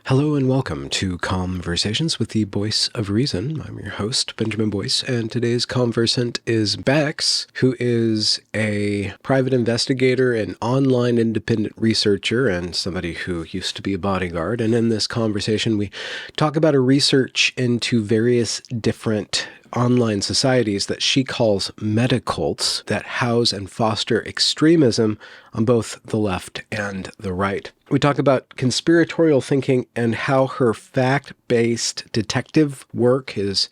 Hello and welcome to Conversations with the Voice of Reason. I'm your host, Benjamin Boyce, and today's conversant is Bex, who is a private investigator and online independent researcher and somebody who used to be a bodyguard. And in this conversation, we talk about her research into various different online societies that she calls metacults that house and foster extremism on both the left and the right. We talk about conspiratorial thinking and how her fact-based detective work is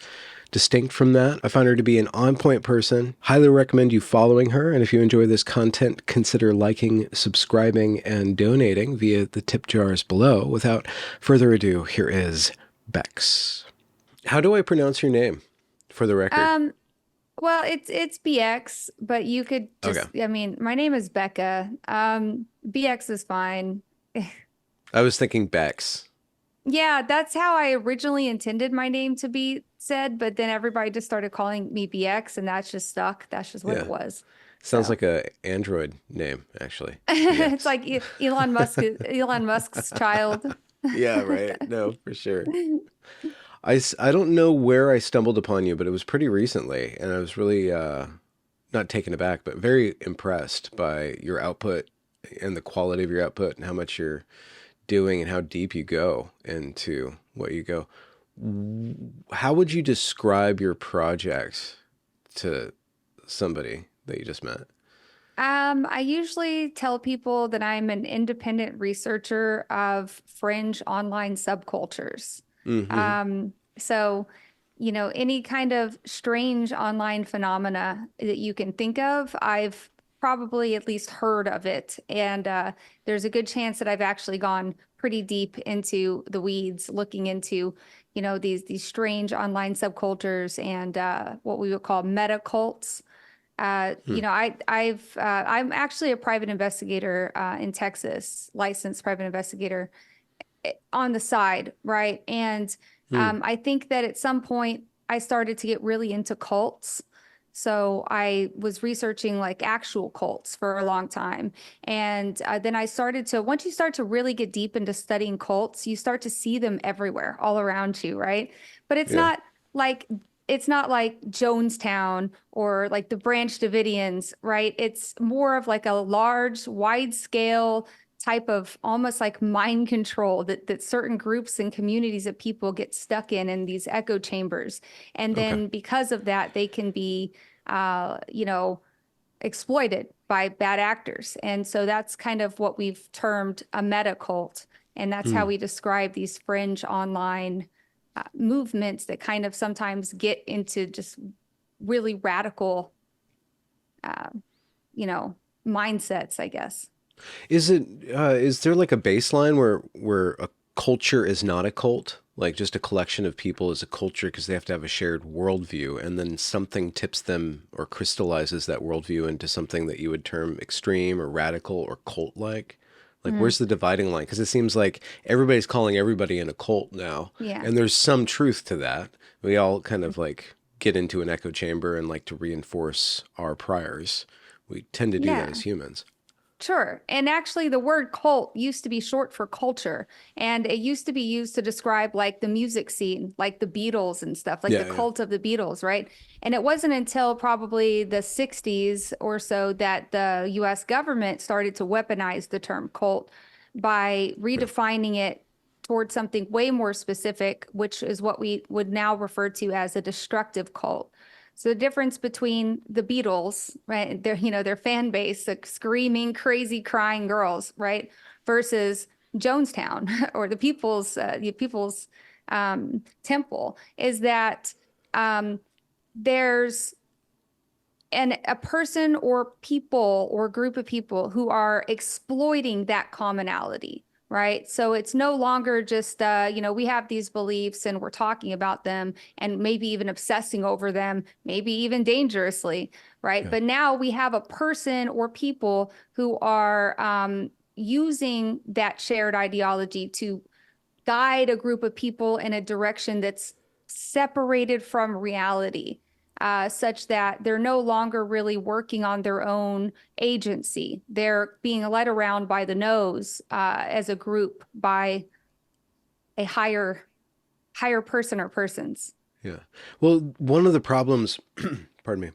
distinct from that. I find her to be an on-point person. Highly recommend you following her. And if you enjoy this content, consider liking, subscribing, and donating via the tip jars below. Without further ado, here is Bex. How do I pronounce your name? For the record. Well, it's BX, but you could just, Okay. I mean, my name is Becca. BX is fine. I was thinking Bex. Yeah, that's how I originally intended my name to be said, but then everybody just started calling me BX and that's just stuck. That's just what Yeah. it was. Sounds So like a Android name, actually. it's BX. like Elon Musk's child. Yeah, right. No, for sure. I don't know where I stumbled upon you, but it was pretty recently, and I was really not taken aback, but very impressed by your output and the quality of your output and how much you're doing and how deep you go into what you go. How would you describe your project to somebody that you just met? I usually tell people that I'm an independent researcher of fringe online subcultures. Mm-hmm. So, any kind of strange online phenomena that you can think of, I've probably at least heard of it. And there's a good chance that I've actually gone pretty deep into the weeds, looking into, these strange online subcultures and what we would call meta cults. Hmm. I'm actually a private investigator in Texas, licensed private investigator on the side, right? And Hmm. I think that at some point I started to get really into cults. So I was researching like actual cults for a long time. And then I started to, once you start to really get deep into studying cults, you start to see them everywhere, all around you, right? But Yeah. like, it's not like Jonestown or like the Branch Davidians, right? It's more of like a large, wide scale type of almost like mind control that certain groups and communities of people get stuck in these echo chambers. And Okay. then because of that, they can be, uh, you know, exploited by bad actors. And so that's kind of what we've termed a meta cult. And that's how Hmm. we describe these fringe online movements that kind of sometimes get into just really radical, uh, you know, mindsets, I guess. Is there like a baseline where a culture is not a cult? Like just a collection of people is a culture because they have to have a shared worldview, and then something tips them or crystallizes that worldview into something that you would term extreme or radical or cult-like? Like, Mm, where's the dividing line? Because it seems like everybody's calling everybody in a cult now, yeah. and there's some truth to that. We all kind of like get into an echo chamber and like to reinforce our priors. We tend to do that as Yeah. humans. Sure. And actually, the word cult used to be short for culture. And it used to be used to describe like the music scene, like the Beatles and stuff, like the Yeah, yeah. cult of the Beatles, right? And it wasn't until probably the 60s or so that the US government started to weaponize the term cult by Yeah. redefining it towards something way more specific, which is what we would now refer to as a destructive cult. So the difference between the Beatles, right, their fan base, like screaming, crazy, crying girls, right, versus Jonestown or the People's Temple, is that um, there's a person or people or group of people who are exploiting that commonality, right? So it's no longer just we have these beliefs and we're talking about them and maybe even obsessing over them, maybe even dangerously, right? Yeah. But now we have a person or people who are using that shared ideology to guide a group of people in a direction that's separated from reality, such that they're no longer really working on their own agency. They're being led around by the nose as a group by a higher person or persons. Yeah. Well, one of the problems, pardon me,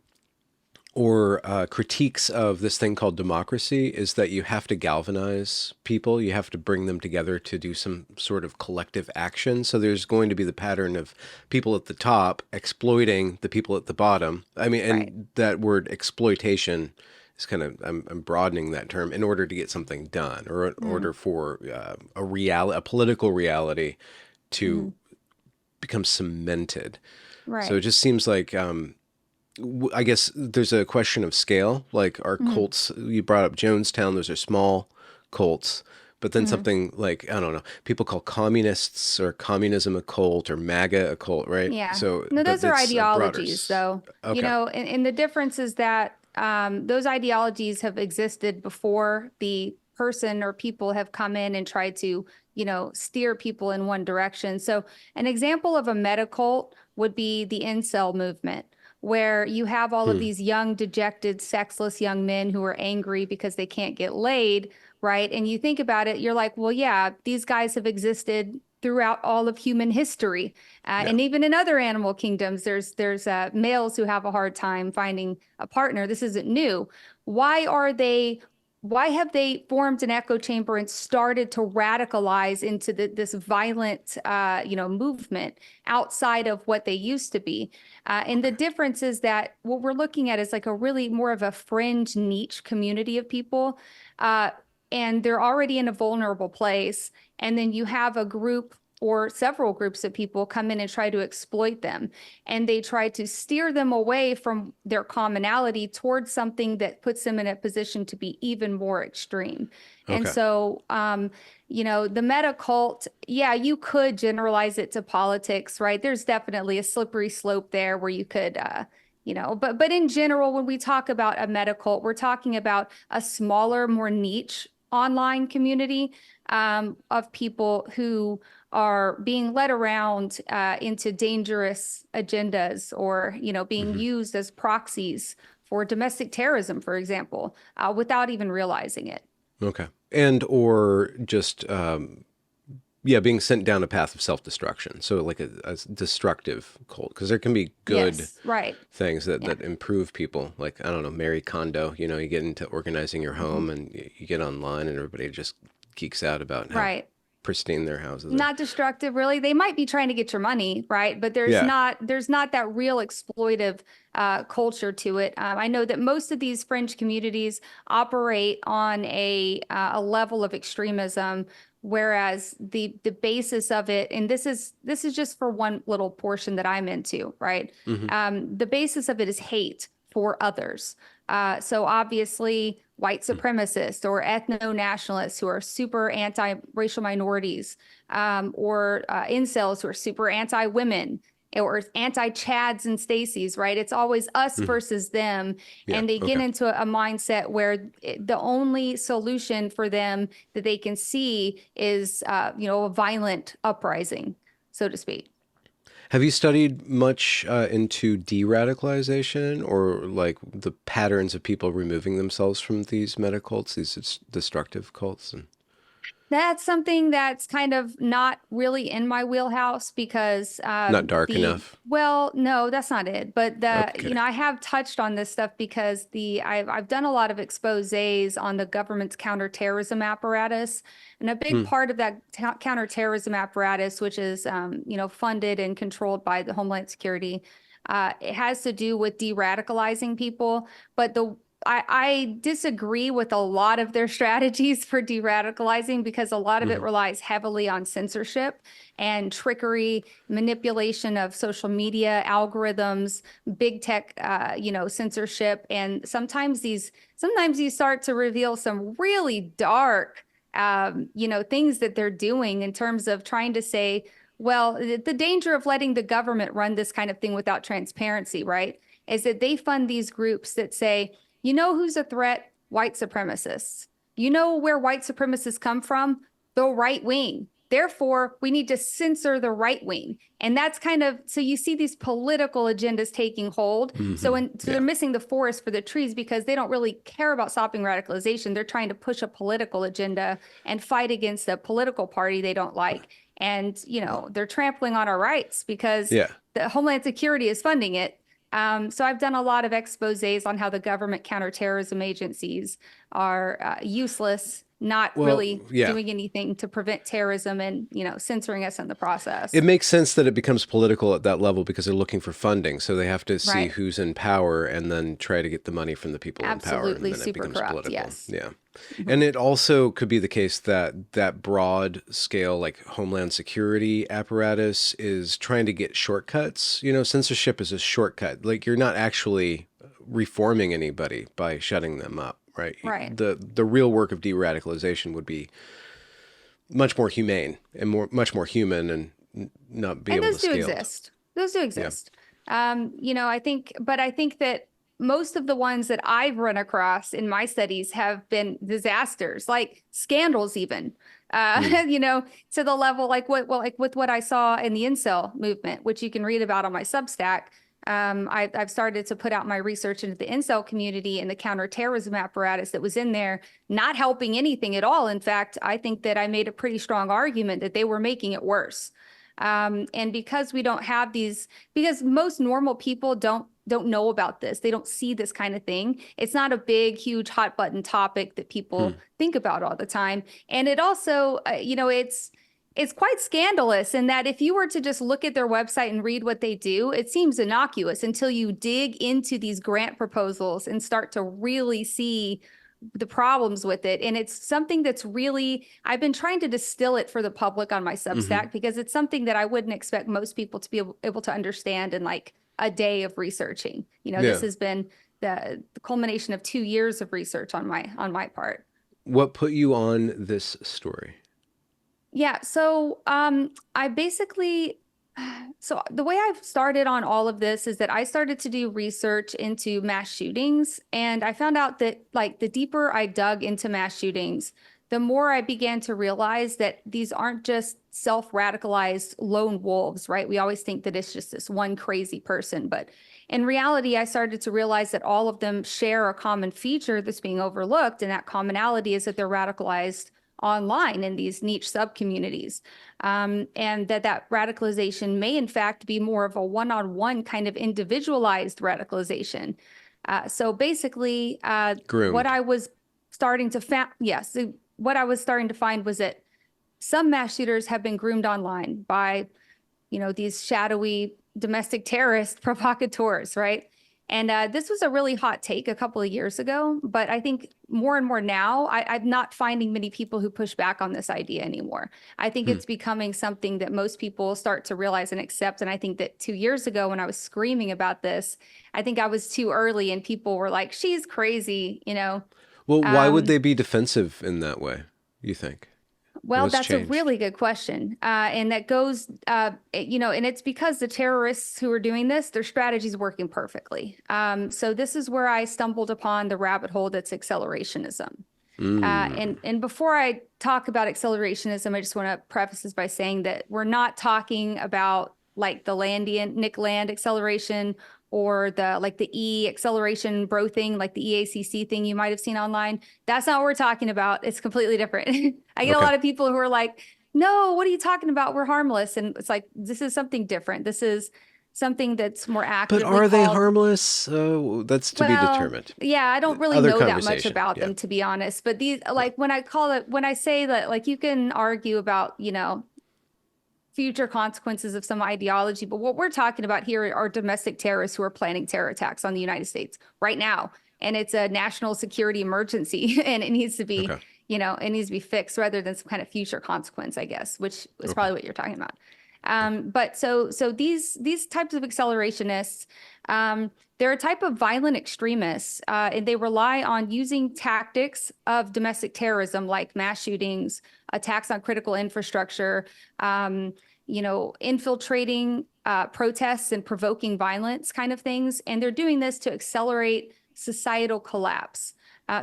or critiques of this thing called democracy is that you have to galvanize people. You have to bring them together to do some sort of collective action. So there's going to be the pattern of people at the top exploiting the people at the bottom. I mean, Right. and that word exploitation is kind of, I'm broadening that term in order to get something done, or in Mm, order for a political reality to mm, become cemented. So it right. just seems like I guess there's a question of scale. Like our Mm, cults, you brought up Jonestown, those are small cults. But then mm. something like, I don't know, people call communists or communism a cult or MAGA a cult, right? Yeah. So, No, but those are it's a broader. ideologies, though. Okay. And the difference is that those ideologies have existed before the person or people have come in and tried to, steer people in one direction. So, an example of a meta cult would be the incel movement, where you have all of Hmm. these young, dejected, sexless young men who are angry because they can't get laid, right? And you think about it, you're like, well, yeah, these guys have existed throughout all of human history. Yeah. And even in other animal kingdoms, there's males who have a hard time finding a partner. This isn't new. Why are they? Why have they formed an echo chamber and started to radicalize into this violent, movement outside of what they used to be? And the Okay. difference is that what we're looking at is like a really more of a fringe niche community of people, uh, and they're already in a vulnerable place. And then you have a group or several groups of people come in and try to exploit them. And they try to steer them away from their commonality towards something that puts them in a position to be even more extreme. And Okay. so, the meta cult, yeah, you could generalize it to politics, right? There's definitely a slippery slope there where you could, but in general, when we talk about a meta cult, we're talking about a smaller, more niche online community of people who are being led around into dangerous agendas, or being Hmm. used as proxies for domestic terrorism, for example, without even realizing it. Okay. And or just yeah, being sent down a path of self-destruction. So like a destructive cult, because there can be good Yes, right. things that Yeah. improve people. Like, I don't know, Mary Kondo. You get into organizing your Mhm. home, and you get online, and everybody just geeks out about how Right. pristine their houses are. Not destructive, really. They might be trying to get your money, right? But Yeah. there's not that real exploitive culture to it. I know that most of these fringe communities operate on a level of extremism, whereas the basis of it, and this is just for one little portion that I'm into, right? Hmm. The basis of it is hate for others. So obviously, white supremacists or ethno-nationalists who are super anti-racial minorities, or incels who are super anti-women, or anti-Chads and Stacys, right? It's always us Hmm. versus them. Yeah. And they get Okay. into a mindset where the only solution for them that they can see is, a violent uprising, so to speak. Have you studied much into de-radicalization, or like the patterns of people removing themselves from these meta cults, these destructive cults? And That's something that's kind of not really in my wheelhouse because not dark enough. well, no, that's not it. But Okay. I have touched on this stuff because I've done a lot of exposés on the government's counterterrorism apparatus. And a big Hmm. part of that counterterrorism apparatus, which is, funded and controlled by the Homeland Security, it has to do with de-radicalizing people. But I disagree with a lot of their strategies for de-radicalizing because a lot of it Hmm. relies heavily on censorship and trickery, manipulation of social media algorithms, big tech, censorship, and sometimes you start to reveal some really dark, things that they're doing in terms of trying to say, well, the danger of letting the government run this kind of thing without transparency, right, is that they fund these groups that say, you know who's a threat? White supremacists. You know where white supremacists come from? The right wing. Therefore, we need to censor the right wing. And that's kind of, so you see these political agendas taking hold. Hmm. So they're Yeah. missing the forest for the trees because they don't really care about stopping radicalization. They're trying to push a political agenda and fight against a political party they don't like. And, they're trampling on our rights because Yeah. the Homeland Security is funding it. So I've done a lot of exposés on how the government counterterrorism agencies are useless, not Well, really yeah. doing anything to prevent terrorism and, censoring us in the process. It makes sense that it becomes political at that level because they're looking for funding. So they have to see Right. who's in power and then try to get the money from the people in power. And Absolutely then it super becomes corrupt. political. Yes. Yeah. Mhm. And it also could be the case that that broad scale, like Homeland Security apparatus, is trying to get shortcuts. Censorship is a shortcut. Like, you're not actually reforming anybody by shutting them up, right? Right. The real work of de-radicalization would be much more humane and much more human, and not be And able those to do scale it. exist. Those do Yeah. exist. I think that most of the ones that I've run across in my studies have been disasters, like scandals, even, Hmm. to the level like with what I saw in the incel movement, which you can read about on my Substack. I've started to put out my research into the incel community and the counterterrorism apparatus that was in there, not helping anything at all. In fact, I think that I made a pretty strong argument that they were making it worse. And because we don't have these, because most normal people don't know about this, they don't see this kind of thing. It's not a big, huge, hot button topic that Hmm. people think about all the time. And it also, it's quite scandalous in that if you were to just look at their website and read what they do, it seems innocuous until you dig into these grant proposals and start to really see the problems with it. And it's something that's really, I've been trying to distill it for the public on my Hmm. Substack because it's something that I wouldn't expect most people to be able to understand in like a day of researching. This Yeah. has been the culmination of 2 years of research on my part. What put you on this story? Yeah, so I basically so the way I've started on all of this is that I started to do research into mass shootings, and I found out that like the deeper I dug into mass shootings, the more I began to realize that these aren't just self-radicalized lone wolves, right? We always think that it's just this one crazy person, but in reality, I started to realize that all of them share a common feature that's being overlooked, and that commonality is that they're radicalized online in these niche sub-communities. And that radicalization may in fact be more of a one-on-one kind of individualized radicalization. So basically, what Groomed. I was starting to what I was starting to find was that some mass shooters have been groomed online by these shadowy domestic terrorist provocateurs, right? And this was a really hot take a couple of years ago, but I think more and more now, I'm not finding many people who push back on this idea anymore. I think Hmm. it's becoming something that most people start to realize and accept. And I think that 2 years ago, when I was screaming about this, I think I was too early and people were like, she's crazy. Well, why would Um, they be defensive in that way, you think? Well, What's that's a changed? really good question. And that goes, and it's because the terrorists who are doing this, their strategy is working perfectly. So this is where I stumbled upon the rabbit hole that's accelerationism. Mm. And before I talk about accelerationism, I just want to preface this by saying that we're not talking about like the Landian Nick Land acceleration or the E acceleration bro thing, like the EACC thing you might have seen online. That's not what we're talking about. It's completely different. I get a Okay. lot of people who are like, no, what are you talking about? We're harmless. And it's like, this is something different. This is something that's more But accurately are they called. harmless? That's to be Well, determined. yeah, I don't really Other know that much conversation. about Yeah. them, to be honest. But these, Yeah. like, when I say that, like, you can argue about, future consequences of some ideology, but what we're talking about here are domestic terrorists who are planning terror attacks on the United States right now. And it's a national security emergency, and it needs to be, Okay. it needs to be fixed rather than some kind of future consequence, I guess, which is Okay. probably what you're talking about. But so these types of accelerationists, they're a type of violent extremists, and they rely on using tactics of domestic terrorism like mass shootings, attacks on critical infrastructure, infiltrating protests and provoking violence kind of things. And they're doing this to accelerate societal collapse.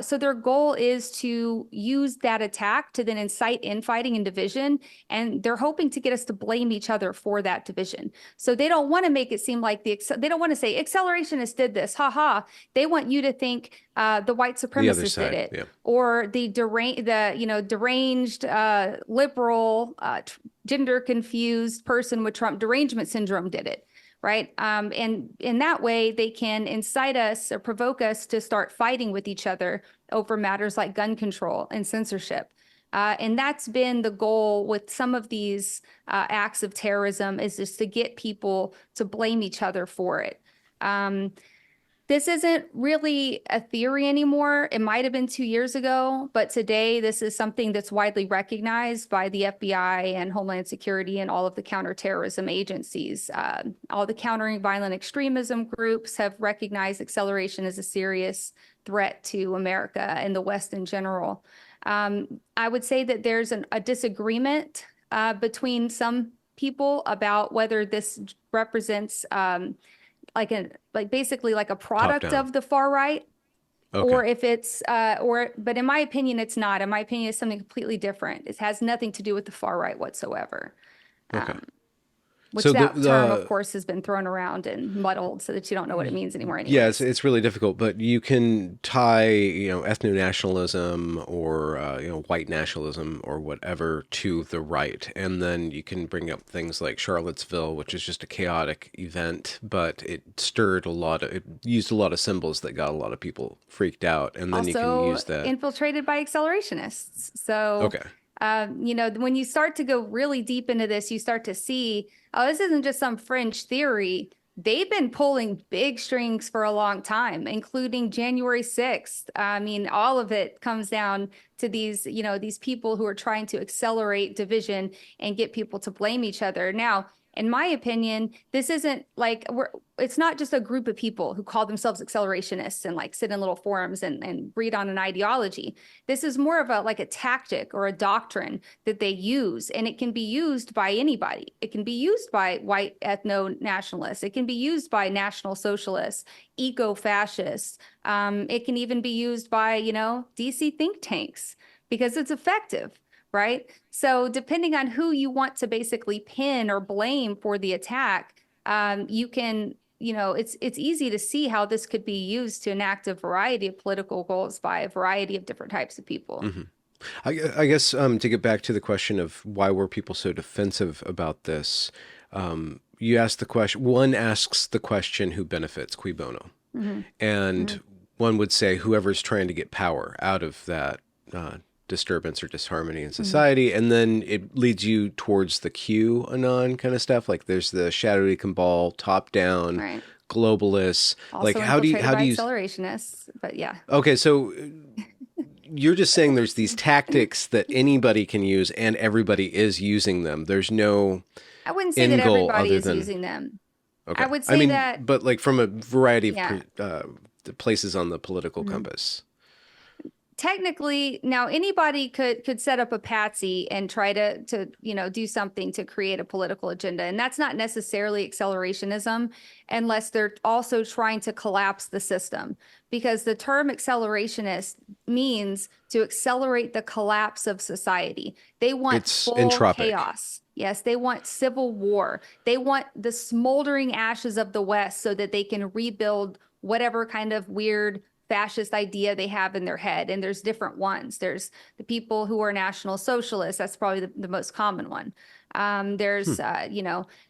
So their goal is to use that attack to then incite infighting and division, and they're hoping to get us to blame each other for that division. So they don't want to make it seem like they don't want to say accelerationists did this, haha. They want you to think the white The other supremacists did side, it, yeah. or the deranged liberal gender confused person with Trump derangement syndrome did it. Right. And in that way, they can incite us or provoke us to start fighting with each other over matters like gun control and censorship. And that's been the goal with some of these acts of terrorism, is just to get people to blame each other for it. This isn't really a theory anymore. It might have been 2 years ago, but today this is something that's widely recognized by the FBI and Homeland Security and all of the counterterrorism agencies. All the countering violent extremism groups have recognized acceleration as a serious threat to America and the West in general. I would say that there's a disagreement between some people about whether this represents basically like a Top product down. of the far right, Okay. or if it's but in my opinion, it's not. In my opinion, it's something completely different. It has nothing to do with the far right whatsoever. Okay. Which So that term, of course, has been thrown around and muddled so that you don't know what it means anymore yeah, anyways. it's really difficult, but you can tie, ethno-nationalism or, white nationalism or whatever to the right. And then you can bring up things like Charlottesville, which is just a chaotic event, but it used a lot of symbols that got a lot of people freaked out. And then you can Also use that. infiltrated by accelerationists. So, Okay. when you start to go really deep into this, you start to see, oh, this isn't just some fringe theory. They've been pulling big strings for a long time, including January 6th. I mean, all of it comes down to these people who are trying to accelerate division and get people to blame each other. Now, in my opinion, this isn't like it's not just a group of people who call themselves accelerationists and like sit in little forums and read on an ideology. This is more of a tactic or a doctrine that they use, and it can be used by anybody. It can be used by white ethno-nationalists. It can be used by national socialists, eco-fascists. It can even be used by, DC think tanks because it's effective. Right. So depending on who you want to basically pin or blame for the attack, you can, it's easy to see how this could be used to enact a variety of political goals by a variety of different types of people. Mm-hmm. I guess to get back to the question of why were people so defensive about this, you ask the question. One asks the question, "Who benefits? Cui bono?" Mm-hmm. And Mm-hmm. one would say whoever's trying to get power out of that disturbance or disharmony in society, and then it leads you towards the QAnon kind of stuff. Like there's the shadowy cabal, top down, Right. globalists. Also Like how do infiltrated by you? accelerationists, but yeah. Okay, so you're just saying there's these tactics that anybody can use, and everybody is using them. There's no I wouldn't say that end goal everybody other is than using them. okay. I would I say mean, that, but like from a variety of yeah. places on the political Mhm. compass. Technically, now anybody could set up a patsy and try to do something to create a political agenda, and that's not necessarily accelerationism unless they're also trying to collapse the system, because the term accelerationist means to accelerate the collapse of society. They want It's full entropic. chaos. Yes, they want civil war. They want the smoldering ashes of the West so that they can rebuild whatever kind of weird fascist idea they have in their head. And there's different ones. There's the people who are National Socialists. That's probably the most common one. There's,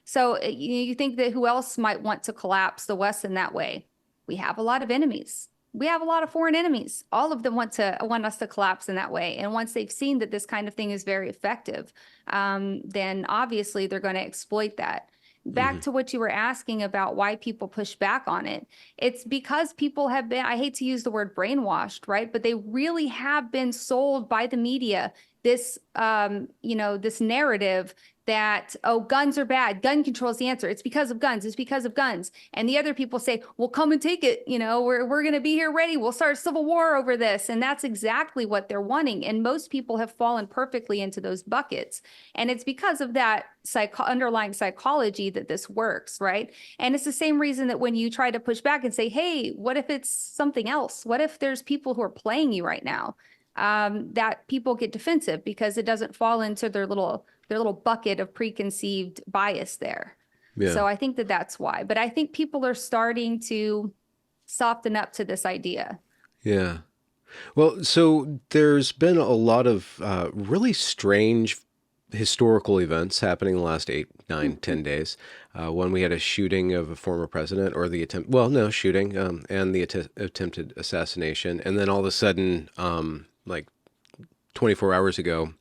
so you think that who else might want to collapse the West in that way? We have a lot of enemies. We have a lot of foreign enemies. All of them want us to collapse in that way. And once they've seen that this kind of thing is very effective, then obviously they're going to exploit that. Back to what you were asking about why people push back on it. It's because people have been, I hate to use the word brainwashed, right? But they really have been sold by the media this, this narrative that, oh, guns are bad. Gun control is the answer. It's because of guns. It's because of guns. And the other people say, well, come and take it. We're going to be here ready. We'll start a civil war over this. And that's exactly what they're wanting. And most people have fallen perfectly into those buckets. And it's because of that underlying psychology that this works, right? And it's the same reason that when you try to push back and say, hey, what if it's something else? What if there's people who are playing you right now? That people get defensive because it doesn't fall into their little bucket of preconceived bias there. Yeah. So I think that that's why. But I think people are starting to soften up to this idea. Yeah. Well, so there's been a lot of really strange historical events happening in the last 8, 9, 10 days. When we had a shooting of a former president, or the attempt, well, no, shooting, and the attempted assassination. And then all of a sudden, like 24 hours ago,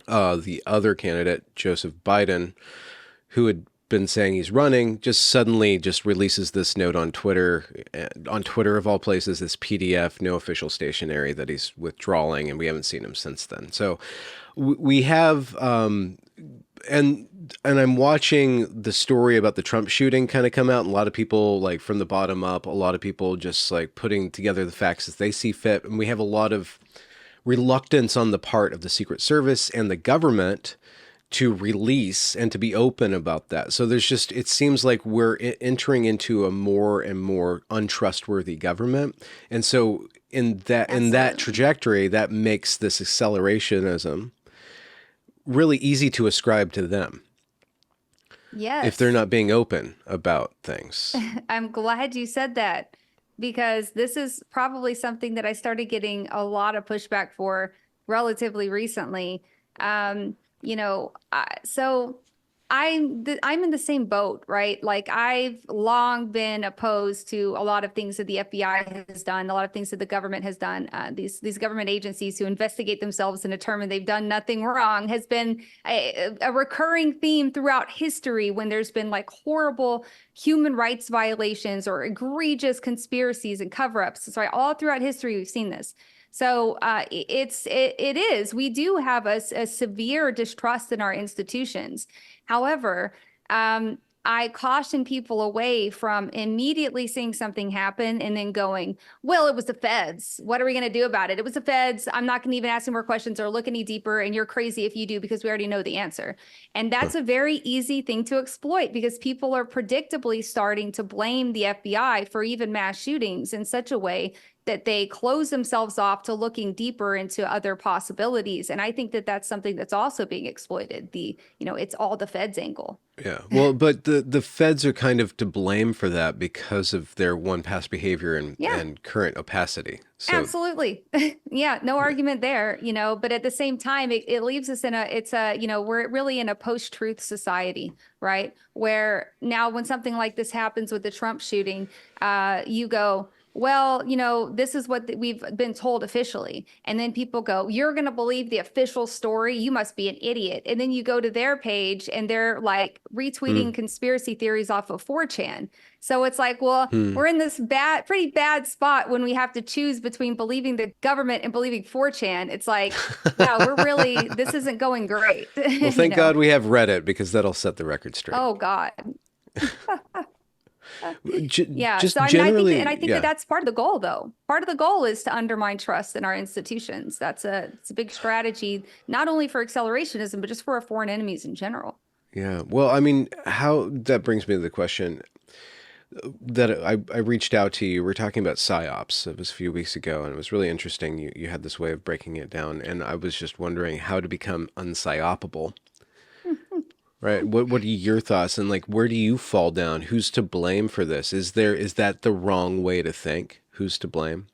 the other candidate, Joseph Biden, who had been saying he's running, just suddenly just releases this note on Twitter of all places, this PDF, no official stationery, that he's withdrawing, and we haven't seen him since then. So we have, and I'm watching the story about the Trump shooting kind of come out, and a lot of people, like from the bottom up, a lot of people just like putting together the facts as they see fit, and we have a lot of reluctance on the part of the Secret Service and the government to release and to be open about that. So there's just, it seems like we're entering into a more and more untrustworthy government. And so in that trajectory, that makes this accelerationism really easy to ascribe to them. Yes. If they're not being open about things. I'm glad you said that, because this is probably something that I started getting a lot of pushback for relatively recently. So I'm in the same boat, right? Like, I've long been opposed to a lot of things that the FBI has done, a lot of things that the government has done. These government agencies who investigate themselves and determine they've done nothing wrong has been a recurring theme throughout history, when there's been like horrible human rights violations or egregious conspiracies and cover-ups. So all throughout history, we've seen this. So it is. We do have a severe distrust in our institutions. However, I caution people away from immediately seeing something happen and then going, well, it was the feds. What are we going to do about it? It was the feds. I'm not going to even ask any more questions or look any deeper. And you're crazy if you do, because we already know the answer. And that's a very easy thing to exploit, because people are predictably starting to blame the FBI for even mass shootings in such a way that they close themselves off to looking deeper into other possibilities. And I think that that's something that's also being exploited. It's all the feds angle. Yeah. Well, but the feds are kind of to blame for that because of their past behavior and current opacity. So, absolutely. Yeah, no argument there, but at the same time, it leaves us we're really in a post-truth society, right? Where now when something like this happens with the Trump shooting, you go, well, this is what we've been told officially. And then people go, you're going to believe the official story? You must be an idiot. And then you go to their page and they're like retweeting conspiracy theories off of 4chan. So it's like, well, we're in this pretty bad spot when we have to choose between believing the government and believing 4chan. It's like, wow, this isn't going great. Well, thank God we have Reddit, because that'll set the record straight. Oh, God. Yeah. Just so generally, I think that that's part of the goal, though. Part of the goal is to undermine trust in our institutions. It's a big strategy, not only for accelerationism, but just for our foreign enemies in general. Yeah. Well, I mean, that brings me to the question that I reached out to you. We're talking about PSYOPs. It was a few weeks ago, and it was really interesting. You had this way of breaking it down, and I was just wondering how to become unpsyopable. Right. What are your thoughts? And like, where do you fall down? Who's to blame for this? Is that the wrong way to think? Who's to blame?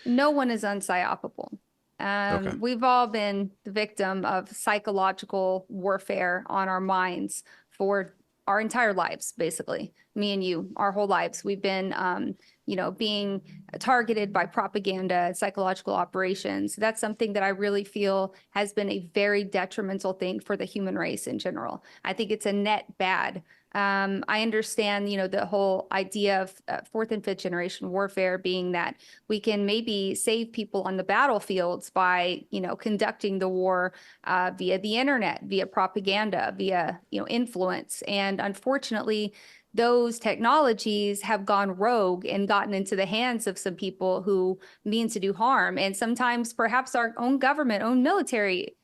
No one is unpsyopable. Okay. We've all been the victim of psychological warfare on our minds for our entire lives, basically. me and you, our whole lives. We've been, being targeted by propaganda, psychological operations. That's something that I really feel has been a very detrimental thing for the human race in general. I think it's a net bad. I understand, the whole idea of fourth and fifth generation warfare being that we can maybe save people on the battlefields by, conducting the war via the internet, via propaganda, via, influence. And unfortunately, those technologies have gone rogue and gotten into the hands of some people who mean to do harm. And sometimes perhaps our own government, own military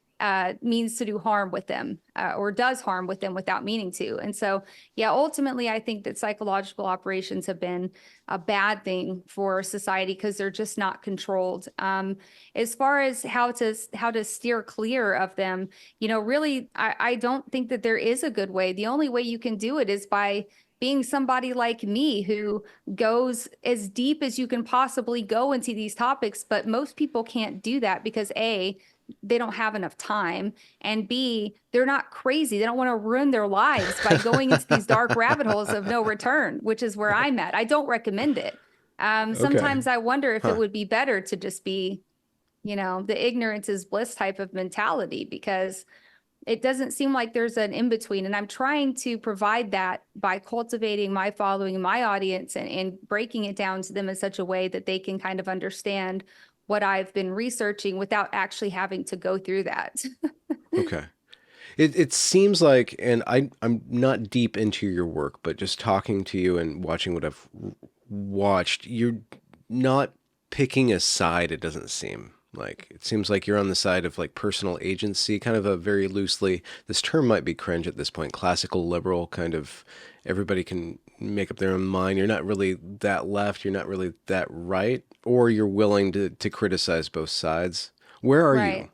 means to do harm with them or does harm with them without meaning to. And so, yeah, ultimately, I think that psychological operations have been a bad thing for society because they're just not controlled. As far as how to steer clear of them, really, I don't think that there is a good way. The only way you can do it is by being somebody like me who goes as deep as you can possibly go into these topics, but most people can't do that because A, they don't have enough time, and B, they're not crazy. They don't want to ruin their lives by going into these dark rabbit holes of no return, which is where I'm at. I don't recommend it. Okay. Sometimes I wonder if it Huh. would be better to just be, the ignorance is bliss type of mentality, because it doesn't seem like there's an in between. And I'm trying to provide that by cultivating my following, my audience, and breaking it down to them in such a way that they can kind of understand what I've been researching without actually having to go through that. Okay. It seems like, and I'm not deep into your work, but just talking to you and watching what I've watched, you're not picking a side. It doesn't seem like. It seems like you're on the side of like personal agency, kind of a very loosely, this term might be cringe at this point, classical liberal kind of, everybody can make up their own mind. You're not really that left, you're not really that right, or you're willing to criticize both sides. Where are you? Right.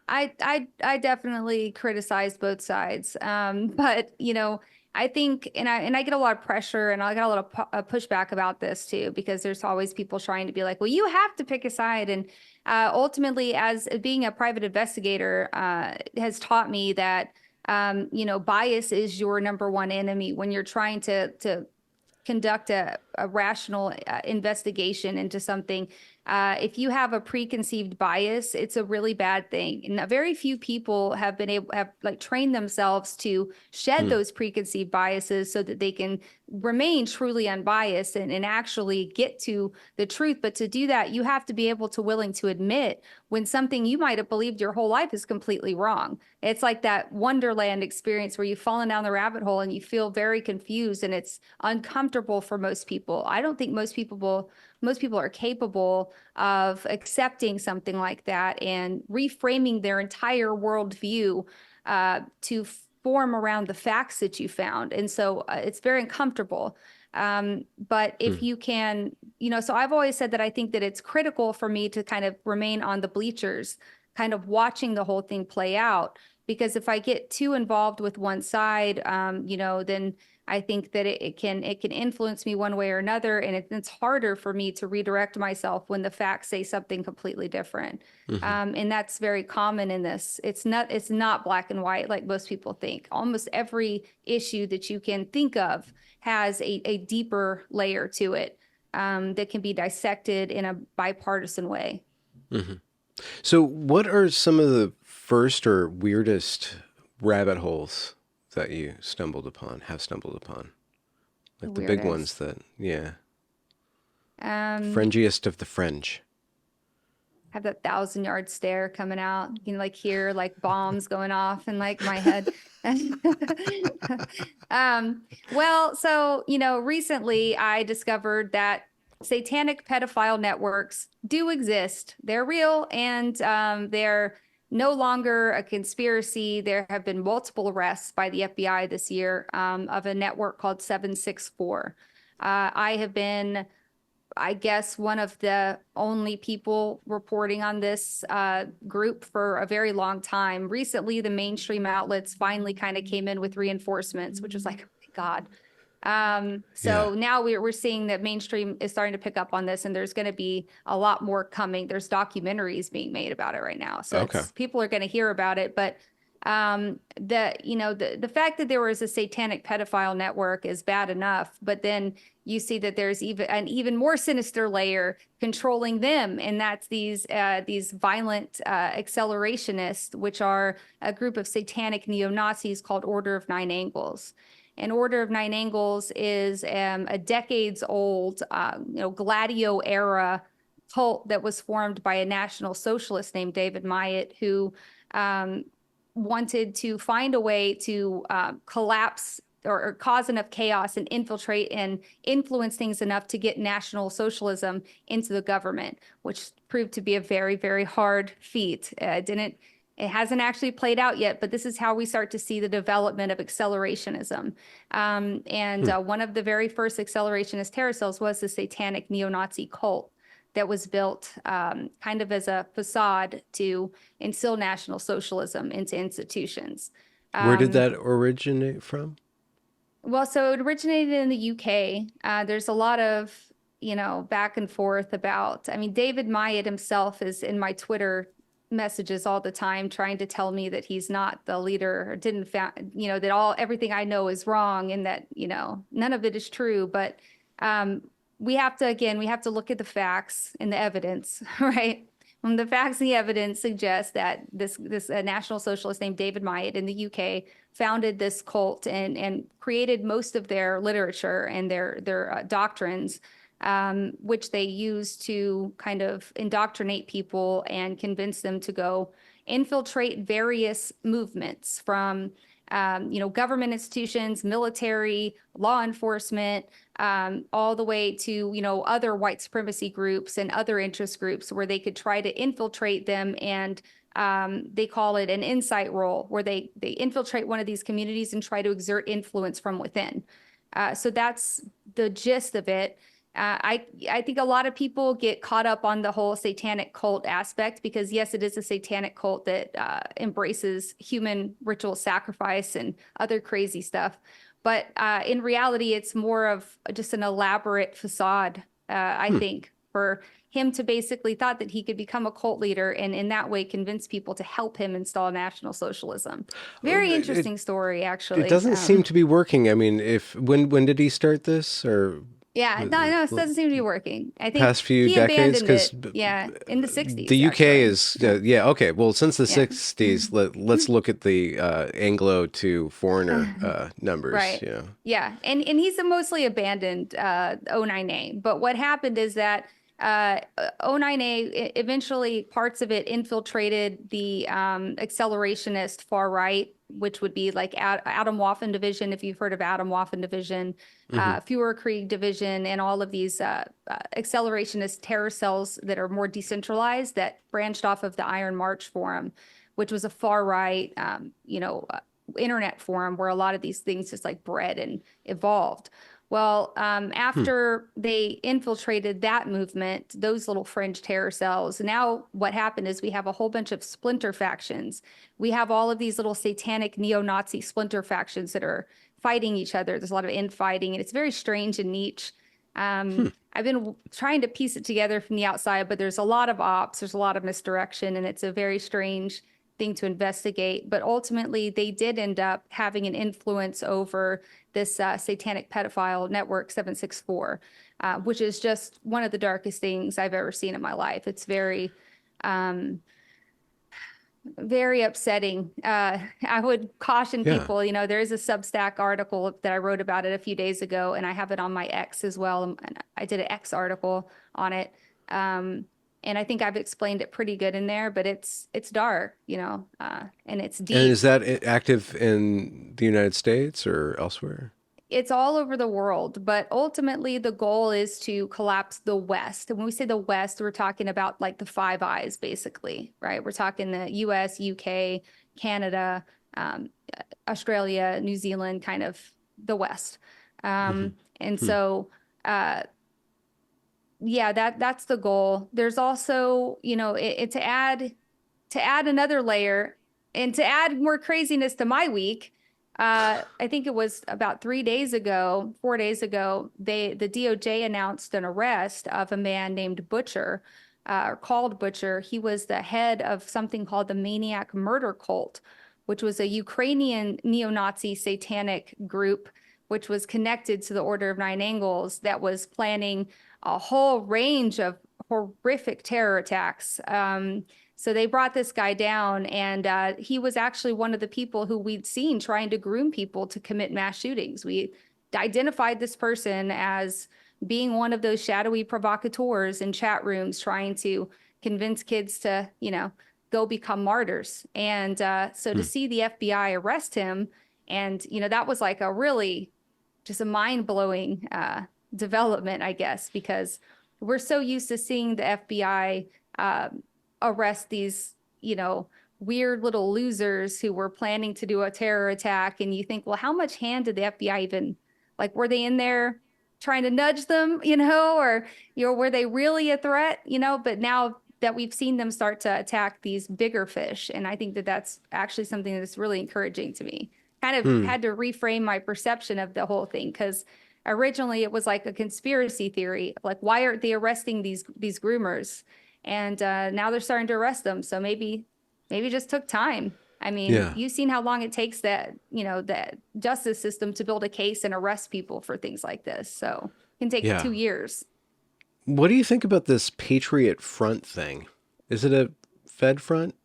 I definitely criticize both sides. But I think, and I get a lot of pressure, and I get a lot of pushback about this too, because there's always people trying to be like, well, you have to pick a side. And ultimately, as being a private investigator, has taught me that bias is your number one enemy when you're trying to conduct a rational investigation into something. If you have a preconceived bias, it's a really bad thing. And very few people have been able have like trained themselves to shed Hmm. those preconceived biases so that they can remain truly unbiased and actually get to the truth. But to do that, you have to be able to willing to admit when something you might have believed your whole life is completely wrong. It's like that Wonderland experience where you've fallen down the rabbit hole and you feel very confused, and it's uncomfortable for most people. I don't think most people are capable of accepting something like that and reframing their entire worldview to form around the facts that you found. And so it's very uncomfortable. But if Hmm. you can, so I've always said that I think that it's critical for me to kind of remain on the bleachers, kind of watching the whole thing play out. Because if I get too involved with one side, then I think that it can influence me one way or another, and it's harder for me to redirect myself when the facts say something completely different. Hmm. And that's very common in this. It's not black and white like most people think. Almost every issue that you can think of has a deeper layer to it, that can be dissected in a bipartisan way. Hmm. So, what are some of the first or weirdest rabbit holes that you have stumbled upon? The Like the big ones weirdest. that, yeah, Um, fringiest of the fringe. have that 1,000 yard stare coming out. You can like hear like bombs going off in like my head. Well, so recently I discovered that satanic pedophile networks do exist. They're real, and they're no longer a conspiracy. There have been multiple arrests by the FBI this year, of a network called 764. I have been, I guess, one of the only people reporting on this group for a very long time. Recently, the mainstream outlets finally kind of came in with reinforcements, which was like, oh my God. Yeah. So now we're seeing that mainstream is starting to pick up on this, and there's going to be a lot more coming. There's documentaries being made about it right now. So Okay. it's people are going to hear about it. But The fact that there was a satanic pedophile network is bad enough, but then you see that there's even more sinister layer controlling them, and that's these violent accelerationists, which are a group of satanic neo-Nazis called Order of Nine Angles. And Order of Nine Angles is a decades old, Gladio era cult that was formed by a National Socialist named David Myatt, who um, wanted to find a way to collapse or cause enough chaos and infiltrate and influence things enough to get National Socialism into the government, which proved to be a very, very hard feat. It hasn't actually played out yet, but this is how we start to see the development of accelerationism. One of the very first accelerationist terror cells was the satanic neo-Nazi cult that was built kind of as a facade to instill National Socialism into institutions. Where did that originate from? Well, so it originated in the UK. There's a lot of, back and forth about, I mean, David Myatt himself is in my Twitter messages all the time trying to tell me that he's not the leader or didn't, that everything I know is wrong and that, none of it is true. But we have to look at the facts and the evidence, right? And the facts and the evidence suggest that this National Socialist named David Myatt in the UK founded this cult and created most of their literature and their doctrines, which they use to kind of indoctrinate people and convince them to go infiltrate various movements from government institutions, military, law enforcement, all the way to, other white supremacy groups and other interest groups where they could try to infiltrate them. And they call it an insight role, where they infiltrate one of these communities and try to exert influence from within. So that's the gist of it. I think a lot of people get caught up on the whole satanic cult aspect because, yes, it is a satanic cult that embraces human ritual sacrifice and other crazy stuff. But in reality, it's more of just an elaborate facade, I think, for him to basically thought that he could become a cult leader and in that way convince people to help him install National Socialism. Very interesting story, actually. It doesn't seem to be working. I mean, when did he start this, or yeah, no, it doesn't seem to be working. I think past few he decades? abandoned Because it. Yeah, in the 60s. the UK actually. is okay. Well, since the Yeah. 60s, let's look at the Anglo to foreigner numbers. Right. Yeah. Yeah. And he's a mostly abandoned O9A. But what happened is that O9A, eventually parts of it infiltrated the accelerationist far right, which would be like Adam Waffen Division, if you've heard of Adam Waffen Division, Führerkrieg Division, and all of these accelerationist terror cells that are more decentralized that branched off of the Iron March Forum, which was a far right, internet forum where a lot of these things just like bred and evolved. Well, after they infiltrated that movement, those little fringe terror cells, now what happened is we have a whole bunch of splinter factions. We have all of these little satanic neo-Nazi splinter factions that are fighting each other. There's a lot of infighting, and it's very strange and niche. I've been trying to piece it together from the outside, but there's a lot of ops, there's a lot of misdirection, and it's a very strange thing to investigate. But ultimately, they did end up having an influence over this satanic pedophile network 764, which is just one of the darkest things I've ever seen in my life. It's very, very upsetting. I would caution people, there is a Substack article that I wrote about it a few days ago, and I have it on my X as well. And I did an X article on it. And I think I've explained it pretty good in there, but it's dark, and it's deep. And is that active in the United States or elsewhere? It's all over the world, but ultimately the goal is to collapse the West. And when we say the West, we're talking about like the Five Eyes, basically, right? We're talking the US, UK, Canada, Australia, New Zealand, kind of the West. And so, yeah, that's the goal. There's also, to add another layer and to add more craziness to my week. I think it was about 4 days ago, the DOJ announced an arrest of a man named Butcher, called Butcher. He was the head of something called the Maniac Murder Cult, which was a Ukrainian neo-Nazi satanic group, which was connected to the Order of Nine Angles, that was planning a whole range of horrific terror attacks. So they brought this guy down, and he was actually one of the people who we'd seen trying to groom people to commit mass shootings. We identified this person as being one of those shadowy provocateurs in chat rooms trying to convince kids to, go become martyrs. And so to see the FBI arrest him, and, that was like a really just a mind-blowing development, I guess, because we're so used to seeing the FBI arrest these, weird little losers who were planning to do a terror attack. And you think, well, how much hand did the FBI even, like, were they in there trying to nudge them, or, were they really a threat, but now that we've seen them start to attack these bigger fish. And I think that that's actually something that's really encouraging to me. Kind of had to reframe my perception of the whole thing, because originally it was like a conspiracy theory, like, why aren't they arresting these groomers? And now they're starting to arrest them. So maybe it just took time. I mean, Yeah. you've seen how long it takes that, the justice system to build a case and arrest people for things like this. So it can take 2 years. What do you think about this Patriot Front thing? Is it a Fed front?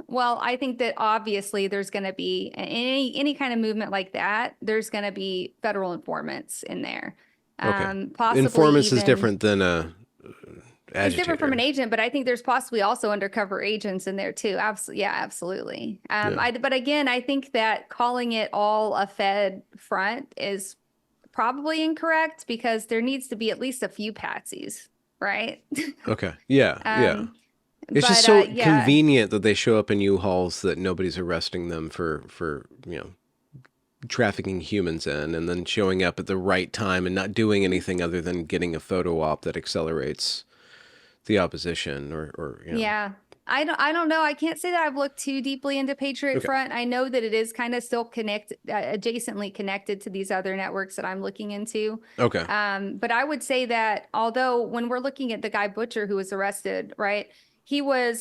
Well, I think that obviously there's going to be any kind of movement like that. There's going to be federal informants in there. Okay. Possibly Informants is even- different than a agitator. It's different from an agent, but I think there's possibly also undercover agents in there too. Absolutely, yeah, absolutely. But again, I think that calling it all a Fed front is probably incorrect, because there needs to be at least a few patsies, right? Okay. Yeah. Yeah. It's just so convenient that they show up in U-Hauls that nobody's arresting them for trafficking humans in, and then showing up at the right time and not doing anything other than getting a photo op that accelerates the opposition or. Yeah. I don't know. I can't say that I've looked too deeply into Patriot Front. I know that it is kind of still adjacently connected to these other networks that I'm looking into. Okay. But I would say that although when we're looking at the guy Butcher who was arrested, right, he was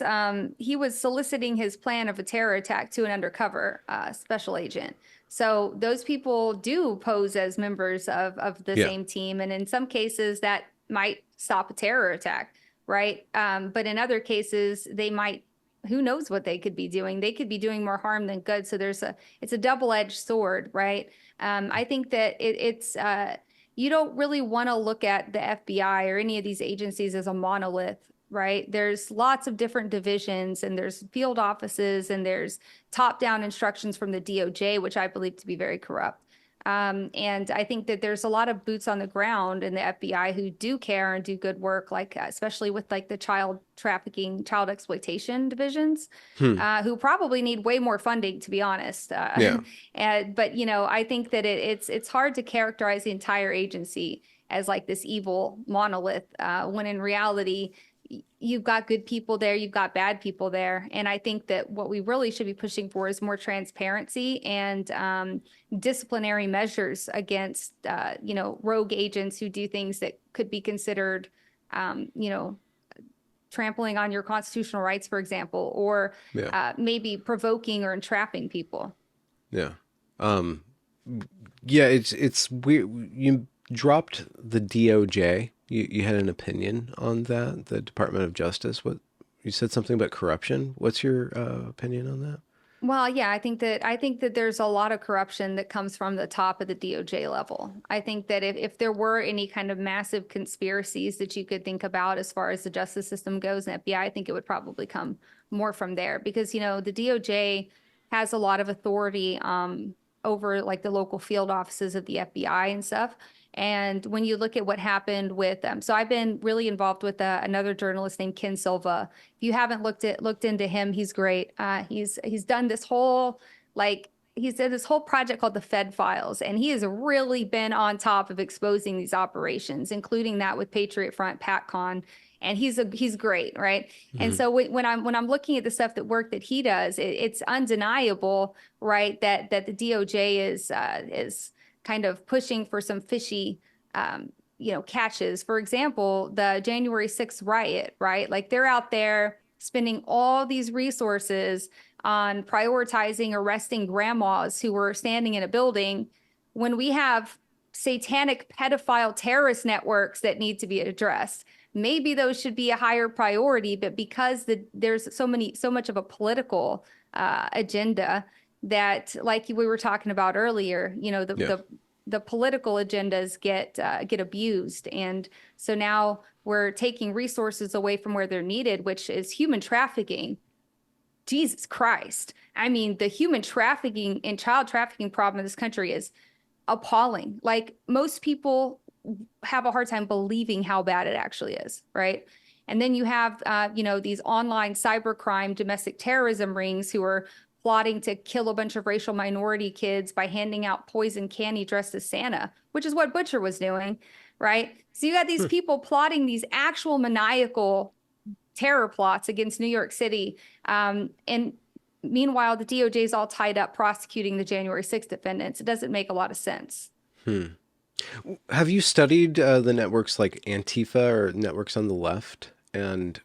soliciting his plan of a terror attack to an undercover special agent. So those people do pose as members of the same team, and in some cases that might stop a terror attack. Right. But in other cases, they might, who knows what they could be doing? They could be doing more harm than good. So it's a double-edged sword. Right. I think that it's you don't really want to look at the FBI or any of these agencies as a monolith. Right. There's lots of different divisions, and there's field offices, and there's top-down instructions from the DOJ, which I believe to be very corrupt. And I think that there's a lot of boots on the ground in the FBI who do care and do good work, like especially with like the child trafficking, child exploitation divisions, who probably need way more funding, to be honest. But I think that it's hard to characterize the entire agency as like this evil monolith, when in reality, you've got good people there, you've got bad people there. And I think that what we really should be pushing for is more transparency and disciplinary measures against, rogue agents who do things that could be considered, trampling on your constitutional rights, for example, or maybe provoking or entrapping people. Yeah. It's weird. You dropped the DOJ. You had an opinion on that, the Department of Justice. What you said something about corruption. What's your opinion on that? Well, yeah, I think that there's a lot of corruption that comes from the top of the DOJ level. I think that if there were any kind of massive conspiracies that you could think about as far as the justice system goes and FBI, I think it would probably come more from there, because, the DOJ has a lot of authority over like the local field offices of the FBI and stuff. And when you look at what happened with so I've been really involved with another journalist named Ken Silva. If you haven't looked into him, he's great. He's done this whole he's done this whole project called the Fed Files, and he has really been on top of exposing these operations, including that with Patriot Front, PatCon. And he's great, right? Mm-hmm. And so when I'm looking at the stuff that he does, it's undeniable, right, that the DOJ is kind of pushing for some fishy, catches. For example, the January 6th riot, right? Like they're out there spending all these resources on prioritizing arresting grandmas who were standing in a building when we have satanic pedophile terrorist networks that need to be addressed. Maybe those should be a higher priority, but because there's so much of a political agenda that, like we were talking about earlier, the political agendas get abused, and so now we're taking resources away from where they're needed, which is human trafficking. Jesus Christ. I mean, the human trafficking and child trafficking problem in this country is appalling. Like, most people have a hard time believing how bad it actually is, right? And then you have, these online cybercrime, domestic terrorism rings who are plotting to kill a bunch of racial minority kids by handing out poison candy dressed as Santa, which is what Butcher was doing, right? So you got these people plotting these actual maniacal terror plots against New York City. And meanwhile, the DOJ is all tied up prosecuting the January 6th defendants. It doesn't make a lot of sense. Have you studied the networks like Antifa or networks on the left? And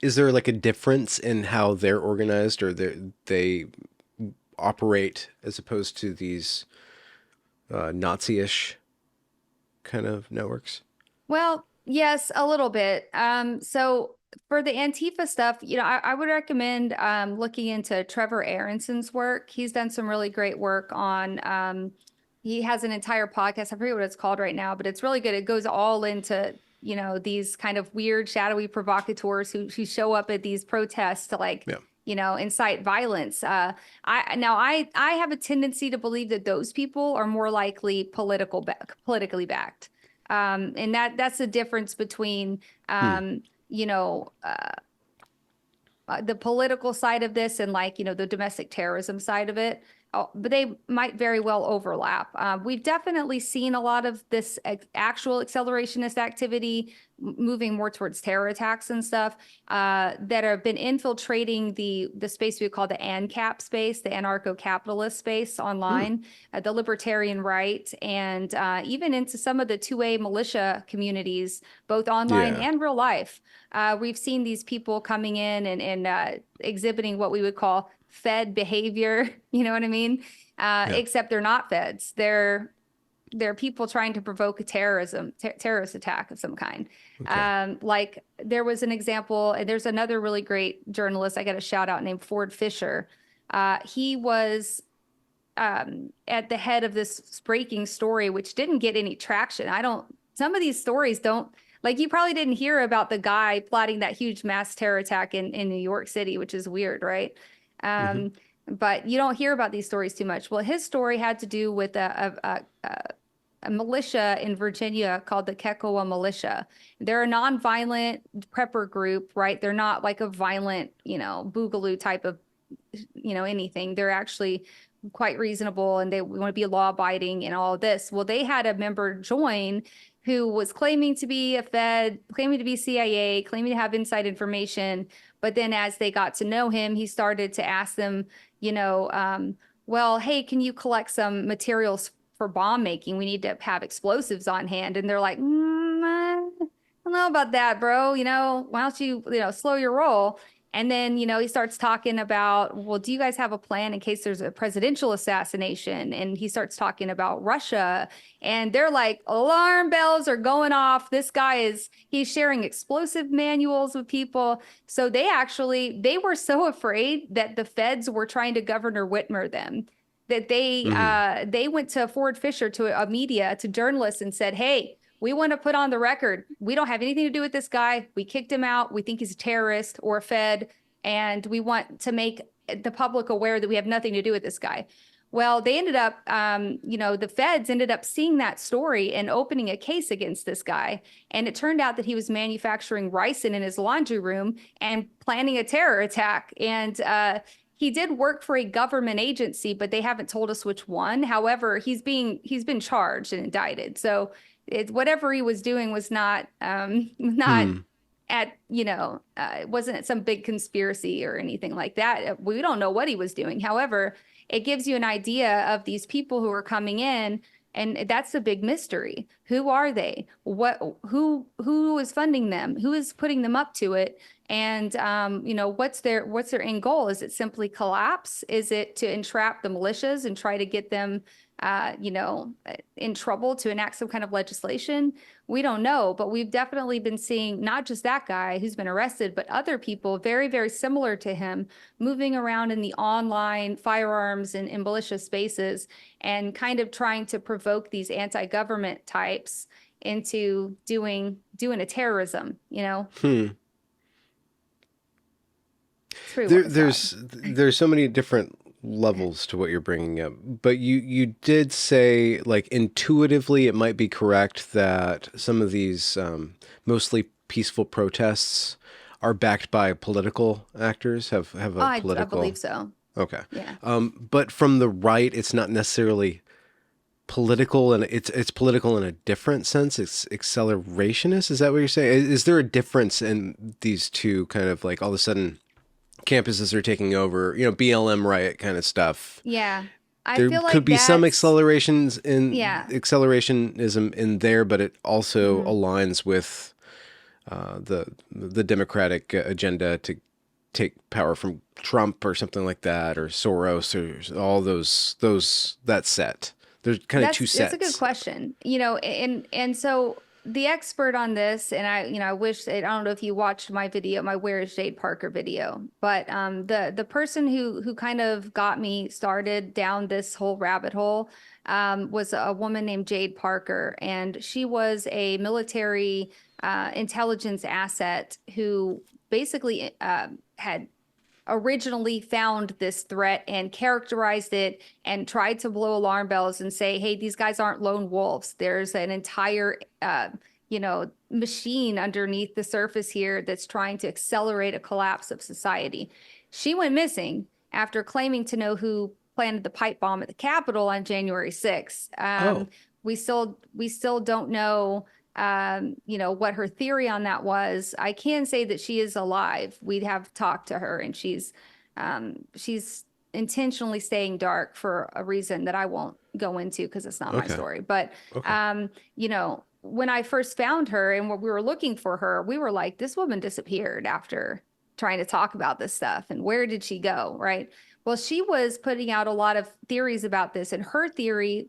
is there like a difference in how they're organized or they operate as opposed to these Nazi-ish kind of networks? Well, yes, a little bit. So for the Antifa stuff, I would recommend looking into Trevor Aronson's work. He's done some really great work on, he has an entire podcast. I forget what it's called right now, but it's really good. It goes all into, these kind of weird, shadowy provocateurs who show up at these protests to incite violence. I have a tendency to believe that those people are more likely politically backed. And that's the difference between, the political side of this and the domestic terrorism side of it. But they might very well overlap. We've definitely seen a lot of this actual accelerationist activity moving more towards terror attacks and stuff that have been infiltrating the space we call the ANCAP space, the anarcho-capitalist space online, the libertarian right, and even into some of the 2A militia communities, both online and real life. We've seen these people coming in and exhibiting what we would call Fed behavior, you know what I mean? Except they're not feds. They're people trying to provoke a terrorist attack of some kind. Okay. Like there was an example, and there's another really great journalist I got a shout out named Ford Fisher. He was at the head of this breaking story, which didn't get any traction. Some of these stories don't, like, you probably didn't hear about the guy plotting that huge mass terror attack in New York City, which is weird, right? But you don't hear about these stories too much. Well, his story had to do with a militia in Virginia called the Kekawa Militia. They're a nonviolent prepper group, right? They're not like a violent, boogaloo type of, anything. They're actually quite reasonable, and they want to be law abiding and all of this. Well, they had a member join who was claiming to be a Fed, claiming to be CIA, claiming to have inside information. But then as they got to know him, he started to ask them, well, hey, can you collect some materials for bomb making? We need to have explosives on hand. And they're like, I don't know about that, bro. Why don't you, slow your roll? And then, he starts talking about, well, do you guys have a plan in case there's a presidential assassination? And he starts talking about Russia. And they're like, alarm bells are going off. This guy he's sharing explosive manuals with people. So they were so afraid that the feds were trying to Governor Whitmer them, that they went to Ford Fisher, to a media, to journalists, and said, hey, we want to put on the record, we don't have anything to do with this guy. We kicked him out. We think he's a terrorist or a Fed, and we want to make the public aware that we have nothing to do with this guy. Well, they ended up, the feds ended up seeing that story and opening a case against this guy. And it turned out that he was manufacturing ricin in his laundry room and planning a terror attack. And he did work for a government agency, but they haven't told us which one. However, he's been charged and indicted. So whatever he was doing was not it wasn't some big conspiracy or anything like that. We don't know what he was doing. However, it gives you an idea of these people who are coming in, and that's a big mystery. Who are they? Who is funding them? Who is putting them up to it? And what's their end goal? Is it simply collapse? Is it to entrap the militias and try to get them in trouble to enact some kind of legislation? We don't know, but we've definitely been seeing not just that guy who's been arrested, but other people very, very similar to him moving around in the online firearms and militia spaces and kind of trying to provoke these anti-government types into doing a terrorism, Hmm. It's pretty wild. There's so many different levels to what you're bringing up, but you did say, like, intuitively it might be correct that some of these mostly peaceful protests are backed by political actors, have a I political. believe so. Okay. Yeah. But from the right, it's not necessarily political, and it's political in a different sense. It's accelerationist. Is that what you're saying? Is there a difference in these two, kind of like all of a sudden campuses are taking over, BLM riot kind of stuff? Yeah. I There feel could like be some that's, yeah. accelerationism in there, but it also Mhm. aligns with the Democratic agenda to take power from Trump or something like that, or Soros, or all that set. There's kind of two That's a good sets. question. And so the expert on this, and I wish, I don't know if you watched my video, my Where is Jade Parker video, but the person who kind of got me started down this whole rabbit hole was a woman named Jade Parker, and she was a military intelligence asset who basically had originally found this threat and characterized it and tried to blow alarm bells and say, hey, these guys aren't lone wolves. There's an entire, machine underneath the surface here that's trying to accelerate a collapse of society. She went missing after claiming to know who planted the pipe bomb at the Capitol on January 6th. Oh, We still don't know what her theory on that was. I can say that she is alive. We have talked to her, and she's intentionally staying dark for a reason that I won't go into because it's not my okay, story. But okay, when I first found her and when we were looking for her, we were like, this woman disappeared after trying to talk about this stuff. And where did she go? Right. Well, she was putting out a lot of theories about this, and her theory,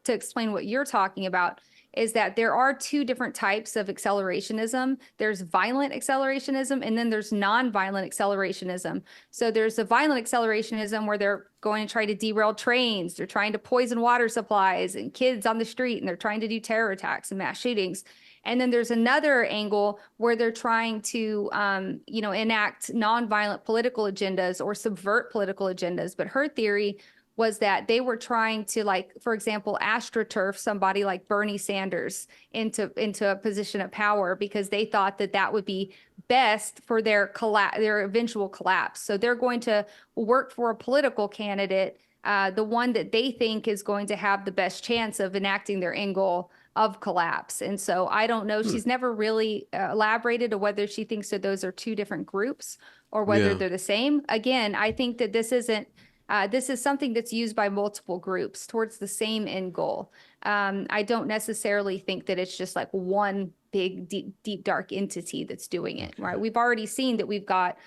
to explain what you're talking about, is that there are two different types of accelerationism. There's violent accelerationism, and then there's non-violent accelerationism. So there's the violent accelerationism where they're going to try to derail trains, they're trying to poison water supplies and kids on the street, and they're trying to do terror attacks and mass shootings. And then there's another angle where they're trying to, enact nonviolent political agendas or subvert political agendas. But her theory was that they were trying to, like, for example, astroturf somebody like Bernie Sanders into a position of power because they thought that that would be best for their eventual collapse. So they're going to work for a political candidate, the one that they think is going to have the best chance of enacting their end goal of collapse. And so I don't know. hmm. She's never really elaborated on whether she thinks that those are two different groups or whether Yeah, they're the same. Again, I think that this is something that's used by multiple groups towards the same end goal. I don't necessarily think that it's just like one big, deep, dark entity that's doing it, okay, right? We've already seen that we've got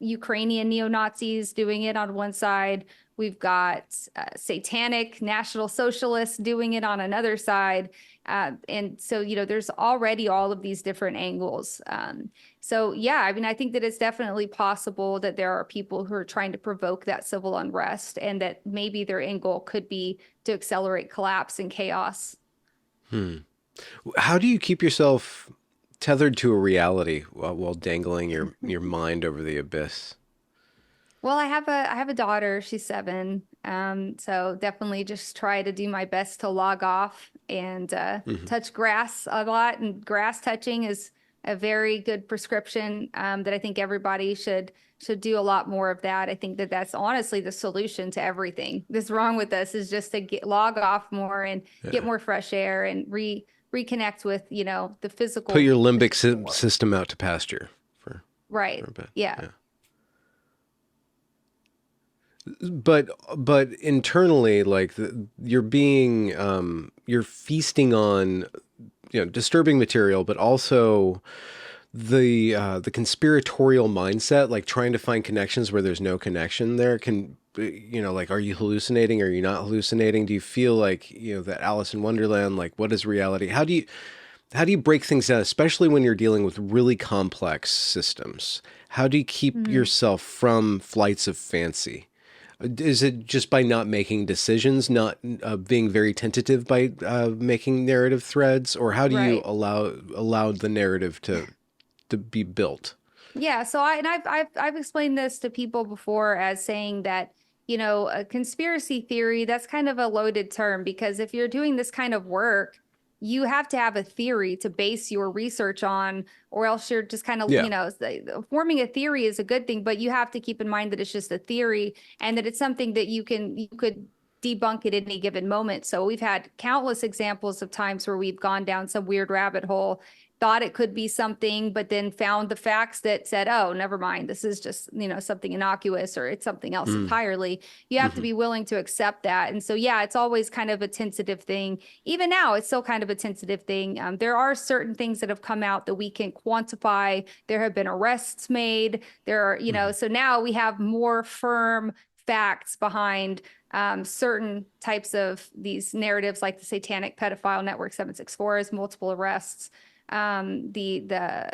Ukrainian neo-Nazis doing it on one side. We've got satanic National Socialists doing it on another side. And so, there's already all of these different angles. So, yeah, I mean, I think that it's definitely possible that there are people who are trying to provoke that civil unrest and that maybe their end goal could be to accelerate collapse and chaos. hmm. How do you keep yourself tethered to a reality while dangling your mind over the abyss? Well, I have a daughter. She's 7. So definitely just try to do my best to log off and Hmm. touch grass a lot. And grass touching is a very good prescription that I think everybody should do a lot more of that. I think that that's honestly the solution to everything that's wrong with us is just to log off more and get Yeah. more fresh air and reconnect with, the Put your limbic physical world. system out to pasture for Right. a bit. Yeah. Yeah. But internally, like, you're feasting on, disturbing material, but also the conspiratorial mindset, like trying to find connections where there's no connection there, can like, are you hallucinating? Are you not hallucinating? Do you feel like, that Alice in Wonderland, like, what is reality? How do you break things down, especially when you're dealing with really complex systems? How do you keep Mm. yourself from flights of fancy? Is it just by not making decisions, not being very tentative by making narrative threads, or how do you Right. allow the narrative to be built? Yeah, so I've explained this to people before as saying that, a conspiracy theory, that's kind of a loaded term because if you're doing this kind of work, you have to have a theory to base your research on, or else you're just kind of, Yeah. forming a theory is a good thing, but you have to keep in mind that it's just a theory and that it's something that you could debunk at any given moment. So we've had countless examples of times where we've gone down some weird rabbit hole, thought it could be something, but then found the facts that said, oh, never mind, this is just, something innocuous or it's something else Mm. entirely. You have to Hmm. be willing to accept that. And so, yeah, it's always kind of a tentative thing. Even now, it's still kind of a tentative thing. There are certain things that have come out that we can quantify. There have been arrests made. There are, Hmm. so now we have more firm facts behind certain types of these narratives, like the satanic pedophile network 764 has multiple arrests. The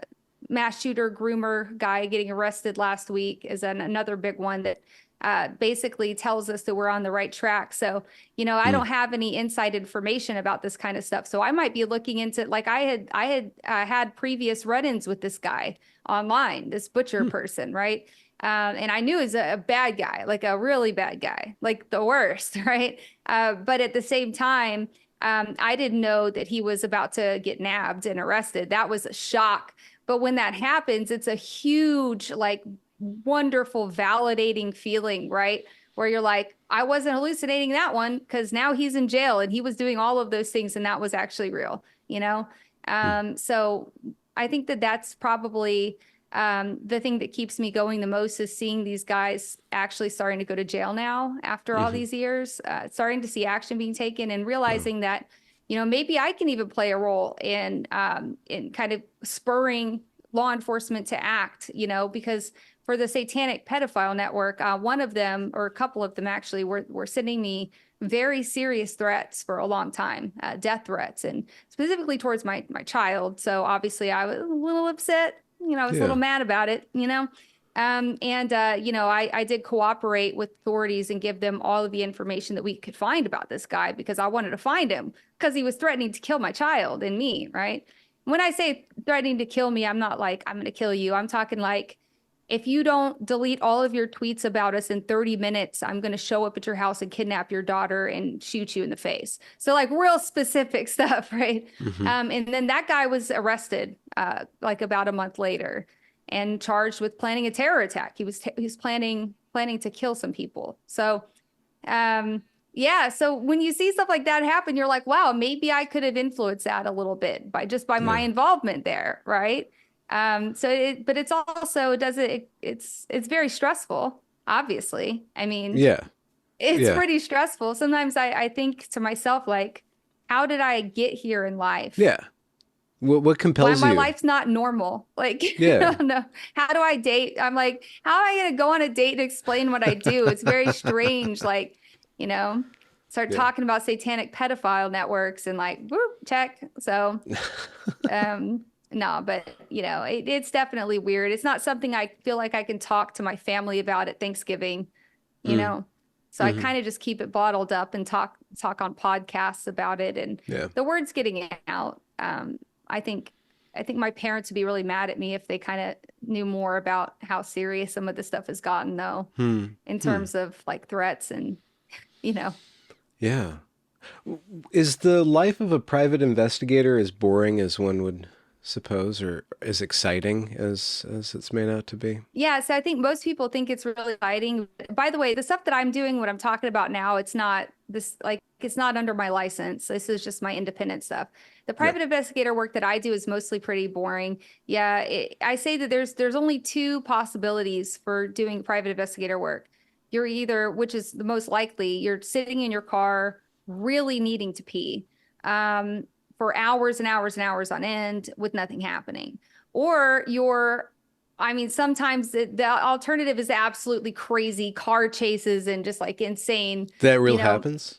mass shooter groomer guy getting arrested last week is another big one that basically tells us that we're on the right track. So, I Mm. don't have any inside information about this kind of stuff. So I might be looking into, like, I had previous run-ins with this guy online, this butcher person, right? And I knew he was a bad guy, like a really bad guy, like the worst, right? But at the same time, I didn't know that he was about to get nabbed and arrested. That was a shock. But when that happens, it's a huge, like, wonderful, validating feeling, right? Where you're like, I wasn't hallucinating that one because now he's in jail and he was doing all of those things and that was actually real, you know? Mm. So I think that that's probably the thing that keeps me going the most is seeing these guys actually starting to go to jail now after all Hmm. these years, starting to see action being taken and Oh. realizing that, maybe I can even play a role in kind of spurring law enforcement to act, because for the satanic pedophile network, one of them or a couple of them actually were sending me very serious threats for a long time, death threats, and specifically towards my child. So obviously I was a little upset, I was a little Yeah. mad about it, and I did cooperate with authorities and give them all of the information that we could find about this guy because I wanted to find him because he was threatening to kill my child and me, right? When I say threatening to kill me, I'm not like, I'm going to kill you. I'm talking like, if you don't delete all of your tweets about us in 30 minutes, I'm going to show up at your house and kidnap your daughter and shoot you in the face. So, like, real specific stuff, right? Hmm. And then that guy was arrested like about a month later and charged with planning a terror attack. He was planning to kill some people. So, yeah, so when you see stuff like that happen, you're like, wow, maybe I could have influenced that a little bit by my Yeah. involvement there, right? But it's also, it does it's very stressful, obviously. I mean, Yeah. it's Yeah. pretty stressful. Sometimes I think to myself, like, how did I get here in life? Yeah. What Why compels my you? life's not normal. Like, I Yeah. don't know. How do I date? I'm like, how am I going to go on a date and explain what I do? It's very strange. Like, you know, start Yeah. talking about satanic pedophile networks and like, whoop, check. So, no, but it's definitely weird. It's not something I feel like I can talk to my family about at Thanksgiving, you Mm. know. So I Hmm. kind of just keep it bottled up and talk on podcasts about it, and Yeah. the word's getting out. I think I think my parents would be really mad at me if they kind of knew more about how serious some of this stuff has gotten, though, Hmm. in Hmm. terms of like threats and you know. Yeah. Is the life of a private investigator as boring as one would suppose, or as exciting as it's made out to be? Yeah, so I think most people think it's really exciting. By the way, the stuff that I'm doing, what I'm talking about now, it's not this like it's not under my license. This is just my independent stuff. The Yeah. private investigator work that I do is mostly pretty boring. Yeah, I say that there's only two possibilities for doing private investigator work. You're either, which is the most likely, you're sitting in your car really needing to pee for hours and hours and hours on end with nothing happening, or I mean, sometimes the alternative is absolutely crazy car chases and just like insane, That you real know. happens?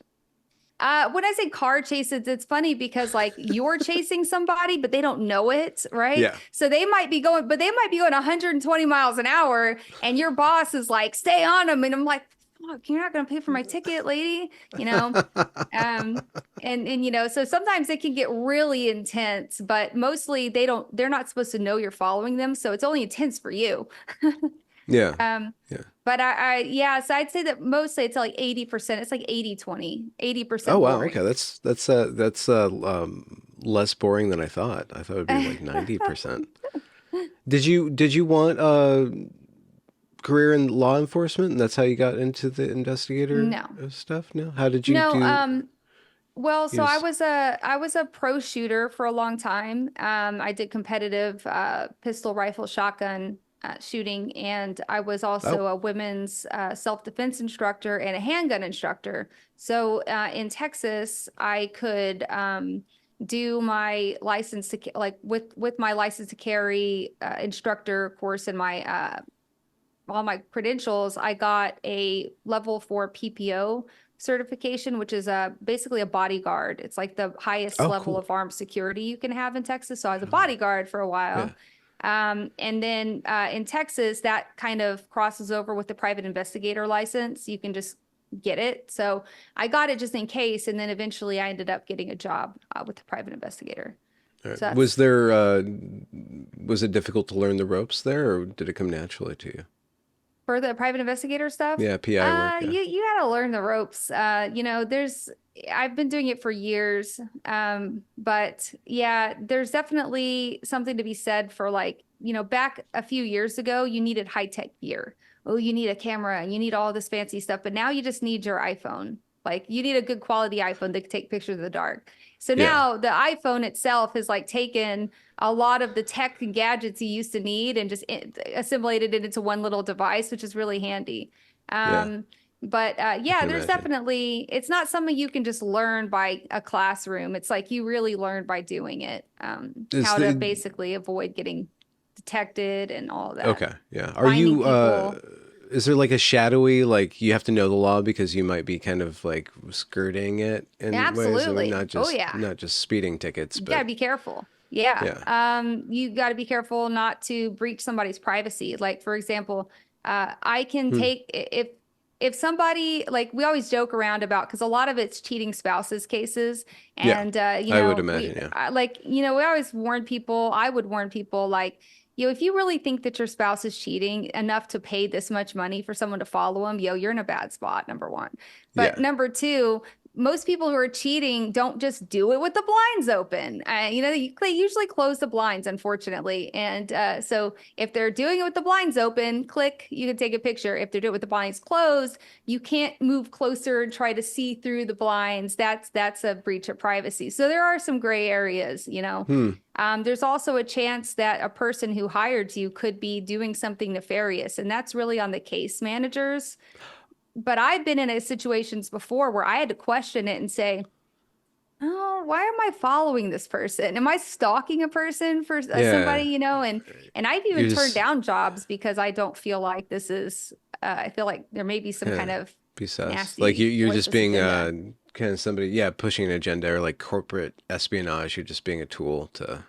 When I say car chases, it's funny because like you're chasing somebody, but they don't know it, right? Yeah. So they might be going 120 miles an hour, and your boss is like, stay on them. And I'm like, fuck, you're not gonna pay for my ticket, lady, you know? Um, and so sometimes it can get really intense, but mostly they're not supposed to know you're following them, so it's only intense for you. Yeah. Um, Yeah. but yeah, so I'd say that mostly it's like 80%. It's like 80-20, Oh 80% wow. Okay. boring. That's less boring than I thought. I thought it'd be like 90%. Did you want a career in law enforcement, and that's how you got into the investigator No. stuff? No. How did you No, do? well, You so just I was a pro shooter for a long time. I did competitive pistol, rifle, shotgun shooting, and I was oh also a women's self-defense instructor and a handgun instructor. So in Texas, I could do my license to like with my license to carry instructor course and my all my credentials, I got a level 4 PPO certification, which is basically a bodyguard. It's like the highest oh level cool. of armed security you can have in Texas. So I was a Oh yeah. bodyguard for a Yeah. while. And then in Texas, that kind of crosses over with the private investigator license. You can just get it. So I got it just in case. And then eventually I ended up getting a job with the private investigator. All right. So that's Was it difficult to learn the ropes there, or did it come naturally to you? for the private investigator stuff. Yeah, PI work, yeah. You got to learn the ropes. I've been doing it for years. But yeah, there's definitely something to be said for like, back a few years ago, you needed high tech gear. Oh, you need a camera and you need all this fancy stuff, but now you just need your iPhone. Like you need a good quality iPhone to take pictures of the dark. So Yeah. now the iPhone itself has like taken a lot of the tech and gadgets you used to need and just assimilated it into one little device, which is really handy. Yeah. But I yeah, can there's imagine. definitely, it's not something you can just learn by a classroom. It's like you really learn by doing it, Is how to the basically avoid getting detected and all of that. Okay, yeah. Are Finding you people. is there like a shadowy, like you have to know the law because you might be kind of like skirting it in ways? I mean, Absolutely. Oh, yeah. not just speeding tickets, You got but to be careful. Yeah. yeah. You got to be careful not to breach somebody's privacy. Like, for example, I can Hmm. take if somebody like we always joke around about because a lot of it's cheating spouses cases, Yeah. and I would imagine, yeah. we always warn people. I would warn people like. If you really think that your spouse is cheating enough to pay this much money for someone to follow them, you're in a bad spot, number one. But Yeah. number two, most people who are cheating don't just do it with the blinds open. They usually close the blinds, unfortunately. And so if they're doing it with the blinds open, click, you can take a picture. If they're doing it with the blinds closed, you can't move closer and try to see through the blinds. That's a breach of privacy. So there are some gray areas. Hmm. There's also a chance that a person who hired you could be doing something nefarious, and that's really on the case managers. But I've been in situations before where I had to question it and say, "Oh, why am I following this person? Am I stalking a person for somebody, Yeah. And I've even You're turned just down jobs because I don't feel like this is I feel like there may be some yeah, kind of be sus. Like nasty, you're just malicious being agenda. kind of somebody, yeah, pushing an agenda or like corporate espionage. You're just being a tool to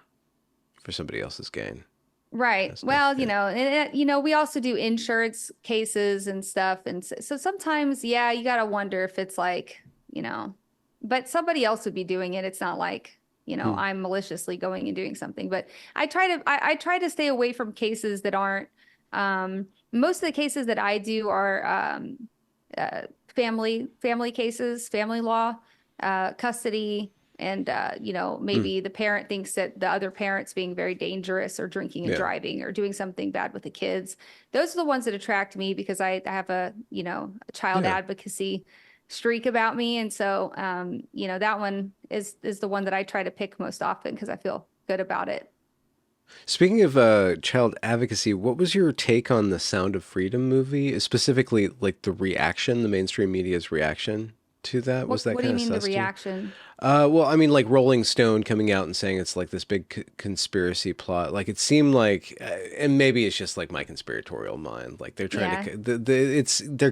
for somebody else's gain. Right. That's tough. Well, Yeah. we also do insurance cases and stuff. And so sometimes, yeah, you got to wonder if it's like, but somebody else would be doing it. It's not like, Hmm. I'm maliciously going and doing something. But I try to stay away from cases that aren't, most of the cases that I do are uh, family cases, family law, custody, and Hmm. maybe the parent thinks that the other parent's being very dangerous or drinking and Yeah. driving or doing something bad with the kids. Those are the ones that attract me because I have a child Yeah. advocacy streak about me, and so that one is the one that I try to pick most often because I feel good about it. Speaking of child advocacy, what was your take on the Sound of Freedom movie? Specifically, like the reaction, the mainstream media's reaction to that? Was that What do kind you of mean the sus to you? reaction? Well, I mean, like Rolling Stone coming out and saying it's like this big conspiracy plot. Like it seemed like, and maybe it's just like my conspiratorial mind. Like they're trying Yeah. to, they'll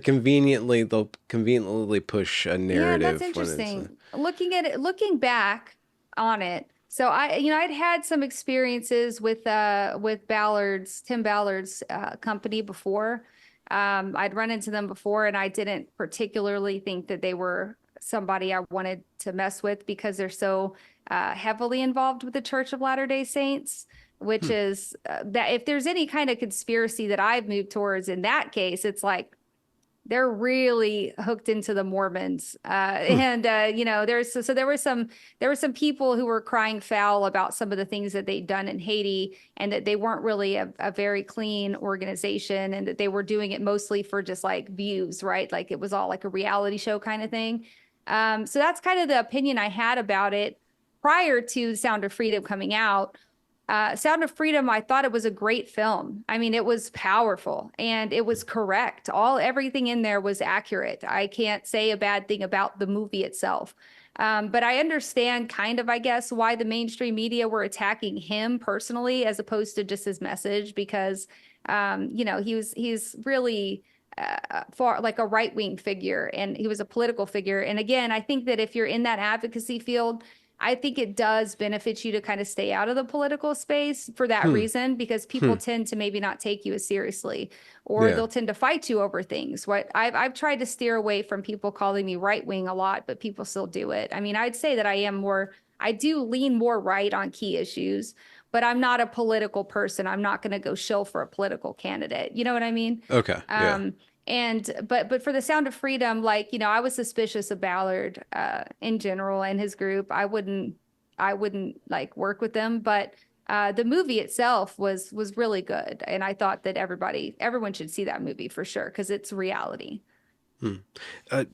conveniently push a Yeah, that's narrative when it's, interesting. Looking at it, looking back on it. So I'd had some experiences with Tim Ballard's company before. I'd run into them before, and I didn't particularly think that they were somebody I wanted to mess with because they're so heavily involved with the Church of Latter-day Saints, which hmm, is that if there's any kind of conspiracy that I've moved towards in that case, it's like they're really hooked into the Mormons. hmm, There were some people who were crying foul about some of the things that they'd done in Haiti and that they weren't really a very clean organization and that they were doing it mostly for just like views, right? Like it was all like a reality show kind of thing. So that's kind of the opinion I had about it prior to Sound of Freedom coming out. Sound of Freedom, I thought it was a great film. I mean, it was powerful and it was correct. Everything in there was accurate. I can't say a bad thing about the movie itself. But I understand kind of, I guess, why the mainstream media were attacking him personally as opposed to just his message, because he's really far like a right-wing figure and he was a political figure. And again, I think that if you're in that advocacy field, I think it does benefit you to kind of stay out of the political space for that hmm, reason, because hmm, people tend to maybe not take you as seriously, or yeah, they'll tend to fight you over things. What I've tried to steer away from people calling me right wing a lot, but people still do it. I mean, I'd say that I do lean more right on key issues, but I'm not a political person. I'm not going to go shill for a political candidate. You know what I mean? okay, yeah, Um, but for the Sound of Freedom, like, I was suspicious of Ballard in general and his group. I wouldn't like work with them, but the movie itself was really good, and I thought that everyone should see that movie for sure because it's reality. hmm. Uh,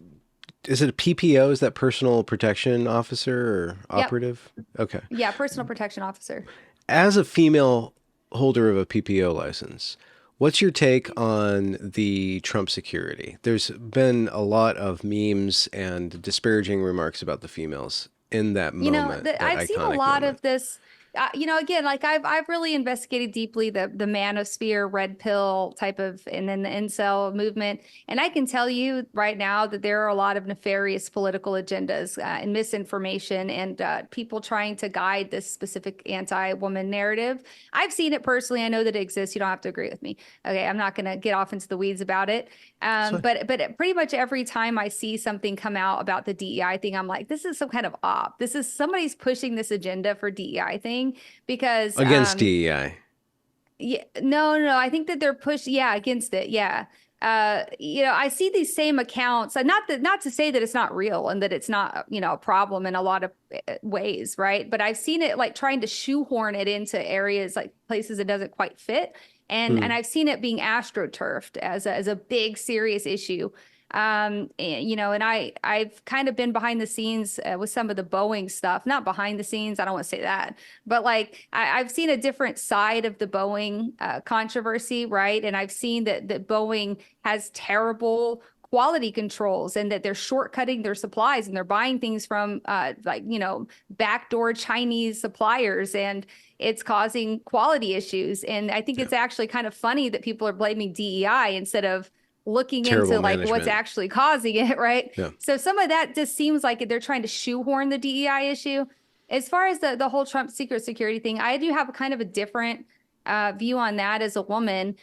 is it a PPO? Is that personal protection officer or Yep. operative? Okay. Yeah, personal protection officer. As a female holder of a PPO license, what's your take on the Trump security? There's been a lot of memes and disparaging remarks about the females in that moment, that I've seen a iconic lot moment. of this. Again, like I've really investigated deeply the manosphere, red pill type of, and then the incel movement. And I can tell you right now that there are a lot of nefarious political agendas and misinformation and people trying to guide this specific anti-woman narrative. I've seen it personally. I know that it exists. You don't have to agree with me. Okay, I'm not going to get off into the weeds about it. So, But pretty much every time I see something come out about the DEI thing, I'm like, this is some kind of op. This is somebody's pushing this agenda for DEI thing because against DEI. yeah, no, I think that they're yeah, against it. Yeah. I see these same accounts, and not to say that it's not real and that it's not, a problem in a lot of ways, right? But I've seen it like trying to shoehorn it into areas like places it doesn't quite fit. And Hmm. I've seen it being astroturfed as a big serious issue. And I've kind of been behind the scenes with some of the Boeing stuff, not behind the scenes. I don't want to say that, but like I've seen a different side of the Boeing controversy, right? And I've seen that Boeing has terrible quality controls and that they're shortcutting their supplies and they're buying things from backdoor Chinese suppliers, and it's causing quality issues. And I think Yeah. it's actually kind of funny that people are blaming DEI instead of looking Terrible into like what's management. actually causing it, right? Yeah. So some of that just seems like they're trying to shoehorn the DEI issue. As far as the whole Trump secret security thing, I do have a kind of a different view on that as a woman.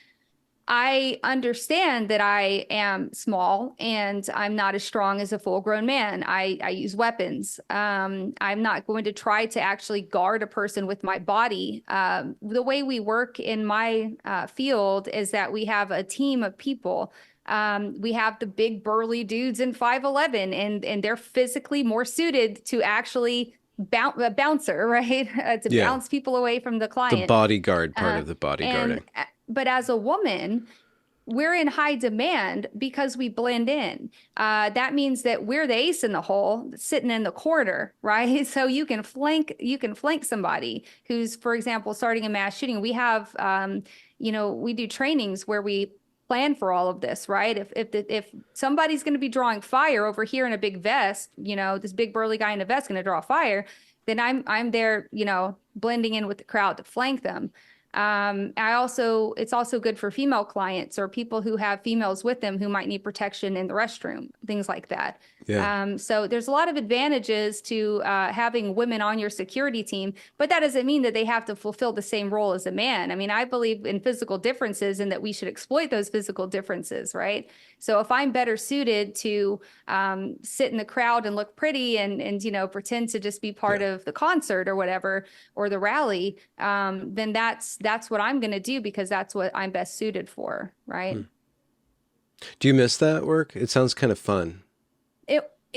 I understand that I am small and I'm not as strong as a full grown man. I use weapons. I'm not going to try to actually guard a person with my body. The way we work in my field is that we have a team of people. We have the big burly dudes in 5'11", and they're physically more suited to actually bouncer, right? To Yeah. bounce people away from the The client. bodyguard part Uh, of the and bodyguarding. but as a woman, we're in high demand because we blend in. That means that we're the ace in the hole, sitting in the corner, right? So you can flank somebody who's, for example, starting a mass shooting. We have, we do trainings where we plan for all of this, right? If somebody's going to be drawing fire over here in a big vest, this big burly guy in a vest going to draw fire, then I'm there, blending in with the crowd to flank them. It's also good for female clients or people who have females with them who might need protection in the restroom, things like that. Yeah. So there's a lot of advantages to having women on your security team, but that doesn't mean that they have to fulfill the same role as a man. I mean, I believe in physical differences and that we should exploit those physical differences, right? So if I'm better suited to sit in the crowd and look pretty and pretend to just be part of the concert or whatever, or the rally, then that's what I'm going to do because that's what I'm best suited for, right? Do you miss that work? It sounds kind of fun.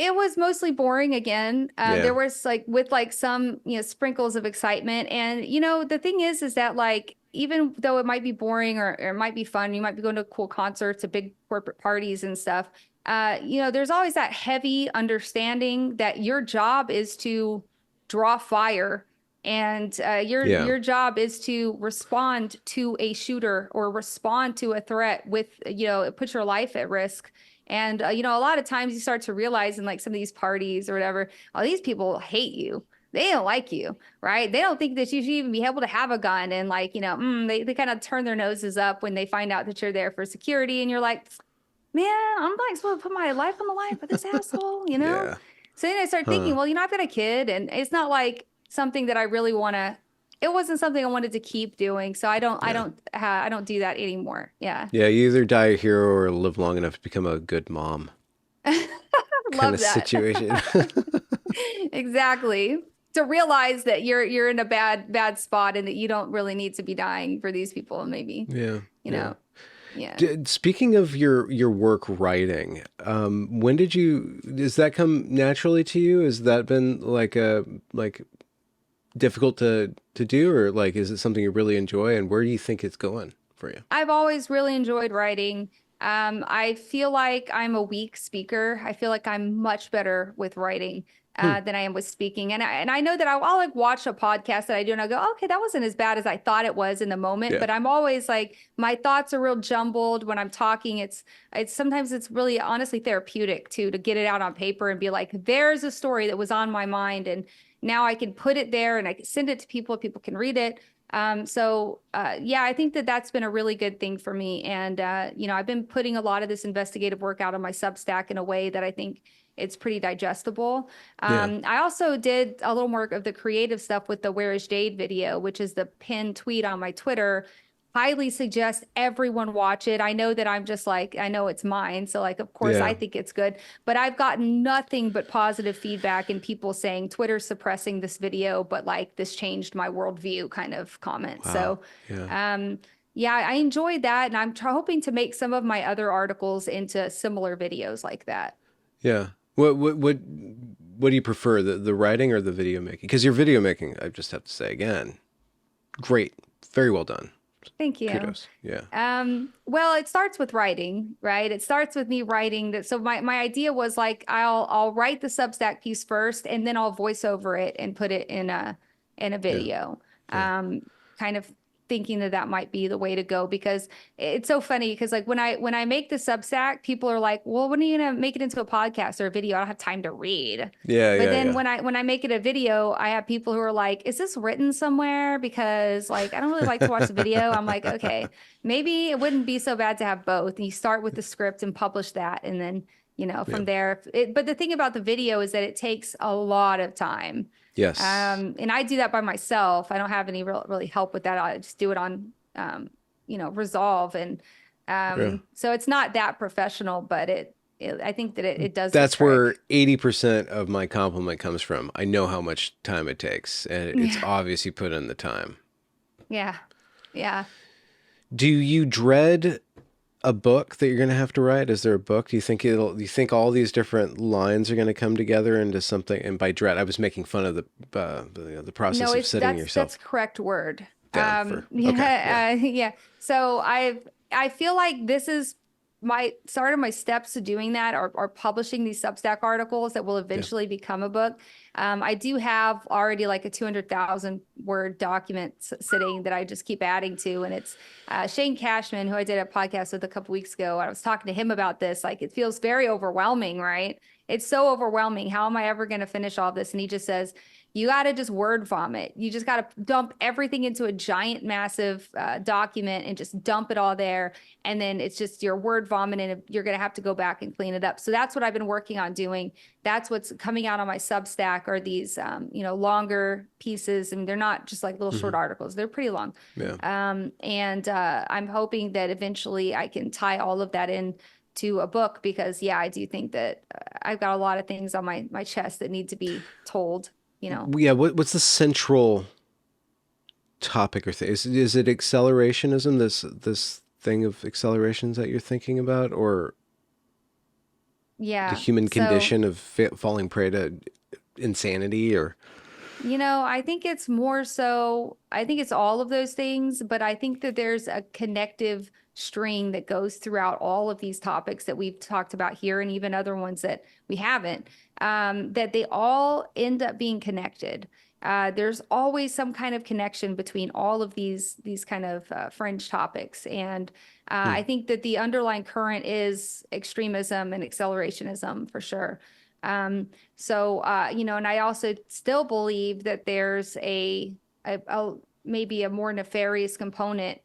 It was mostly boring again. There was some, sprinkles of excitement. And, the thing is that even though it might be boring or it might be fun, you might be going to cool concerts, to big corporate parties and stuff. There's always that heavy understanding that your job is to draw fire. And your job is to respond to a shooter or respond to a threat with, put your life at risk. And, a lot of times you start to realize in some of these parties or whatever, all these people hate you. They don't like you, right? They don't think that you should even be able to have a gun. And they kind of turn their noses up when they find out that you're there for security. And you're like, man, I'm supposed to put my life on the line for this asshole, Yeah. So then I start thinking, well, I've got a kid and it's not something that I really it wasn't something I wanted to keep doing. So I don't do that anymore. Yeah. Yeah. You either die a hero or live long enough to become a good mom. Kind of situation. Exactly. To realize that you're in a bad spot and that you don't really need to be dying for these people. Maybe. Yeah. Yeah. Speaking of your work writing, does that come naturally to you? Has that been difficult to do, or is it something you really enjoy, and where do you think it's going for you? I've always really enjoyed writing. I feel like I'm a weak speaker. I feel like I'm much better with writing than I am with speaking. And I know that I'll watch a podcast that I do and I go, okay, that wasn't as bad as I thought it was in the moment. Yeah. But I'm always my thoughts are real jumbled when I'm talking. It's sometimes it's really honestly therapeutic to get it out on paper and be like, there's a story that was on my mind. And now I can put it there and I can send it to people. People can read it. I think that's been a really good thing for me. And, I've been putting a lot of this investigative work out on my Substack in a way that I think it's pretty digestible. I also did a little more of the creative stuff with the Where is Jade video, which is the pinned tweet on my Twitter. Highly suggest everyone watch it. I know that I'm just I know it's mine. So of course I think it's good, but I've gotten nothing but positive feedback and people saying Twitter's suppressing this video, but this changed my worldview kind of comments. Wow. So, I enjoyed that. And I'm hoping to make some of my other articles into similar videos like that. Yeah. What do you prefer, the writing or the video making? Because your video making, I just have to say again, great. Very well done. Thank you. Kudos. Yeah. Well, it starts with writing, right? It starts with me writing that. So my idea was I'll write the Substack piece first and then I'll voice over it and put it in a video. Yeah. Kind of thinking that might be the way to go, because it's so funny because when I make the Substack, people are like, well, when are you going to make it into a podcast or a video? I don't have time to read. Yeah. But then when I make it a video, I have people who are like, is this written somewhere? Because I don't really like to watch the video. I'm like, okay, maybe it wouldn't be so bad to have both. And you start with the script and publish that. And then, from there. But the thing about the video is that it takes a lot of time. Yes. And I do that by myself. I don't have any really help with that. I just do it on, Resolve. And so it's not that professional, but I think that it does. That's where 80% of my compliment comes from. I know how much time it takes, and it's obvious you put in the time. Yeah. Yeah. Do you dread a book that you're going to have to write? Is there a book? Do you think all these different lines are going to come together into something? And by dread, I was making fun of the process of sitting yourself. That's correct word. Yeah. So I feel like this is my steps to doing that are publishing these Substack articles that will eventually become a book. I do have already like a 200,000 word document sitting that I just keep adding to. And it's Shane Cashman, who I did a podcast with a couple weeks ago. I was talking to him about this. Like, it feels very overwhelming, right? It's so overwhelming. How am I ever going to finish all this? And he just says, you got to just word vomit. You just got to dump everything into a giant, massive document and just dump it all there. And then it's just your word vomit, and you're going to have to go back and clean it up. So that's what I've been working on doing. That's what's coming out on my Substack, are these, longer pieces. And they're not just like little short articles. They're pretty long. Yeah. And I'm hoping that eventually I can tie all of that in to a book, because I do think that I've got a lot of things on my chest that need to be told. Yeah. What's the central topic or thing? Is it accelerationism? This thing of accelerations that you're thinking about, or the human condition of falling prey to insanity, or? I think it's more so, I think it's all of those things, but I think that there's a connective string that goes throughout all of these topics that we've talked about here, and even other ones that we haven't, that they all end up being connected. There's always some kind of connection between all of these kind of fringe topics. And I think that the underlying current is extremism and accelerationism for sure. And I also still believe that there's maybe a more nefarious component.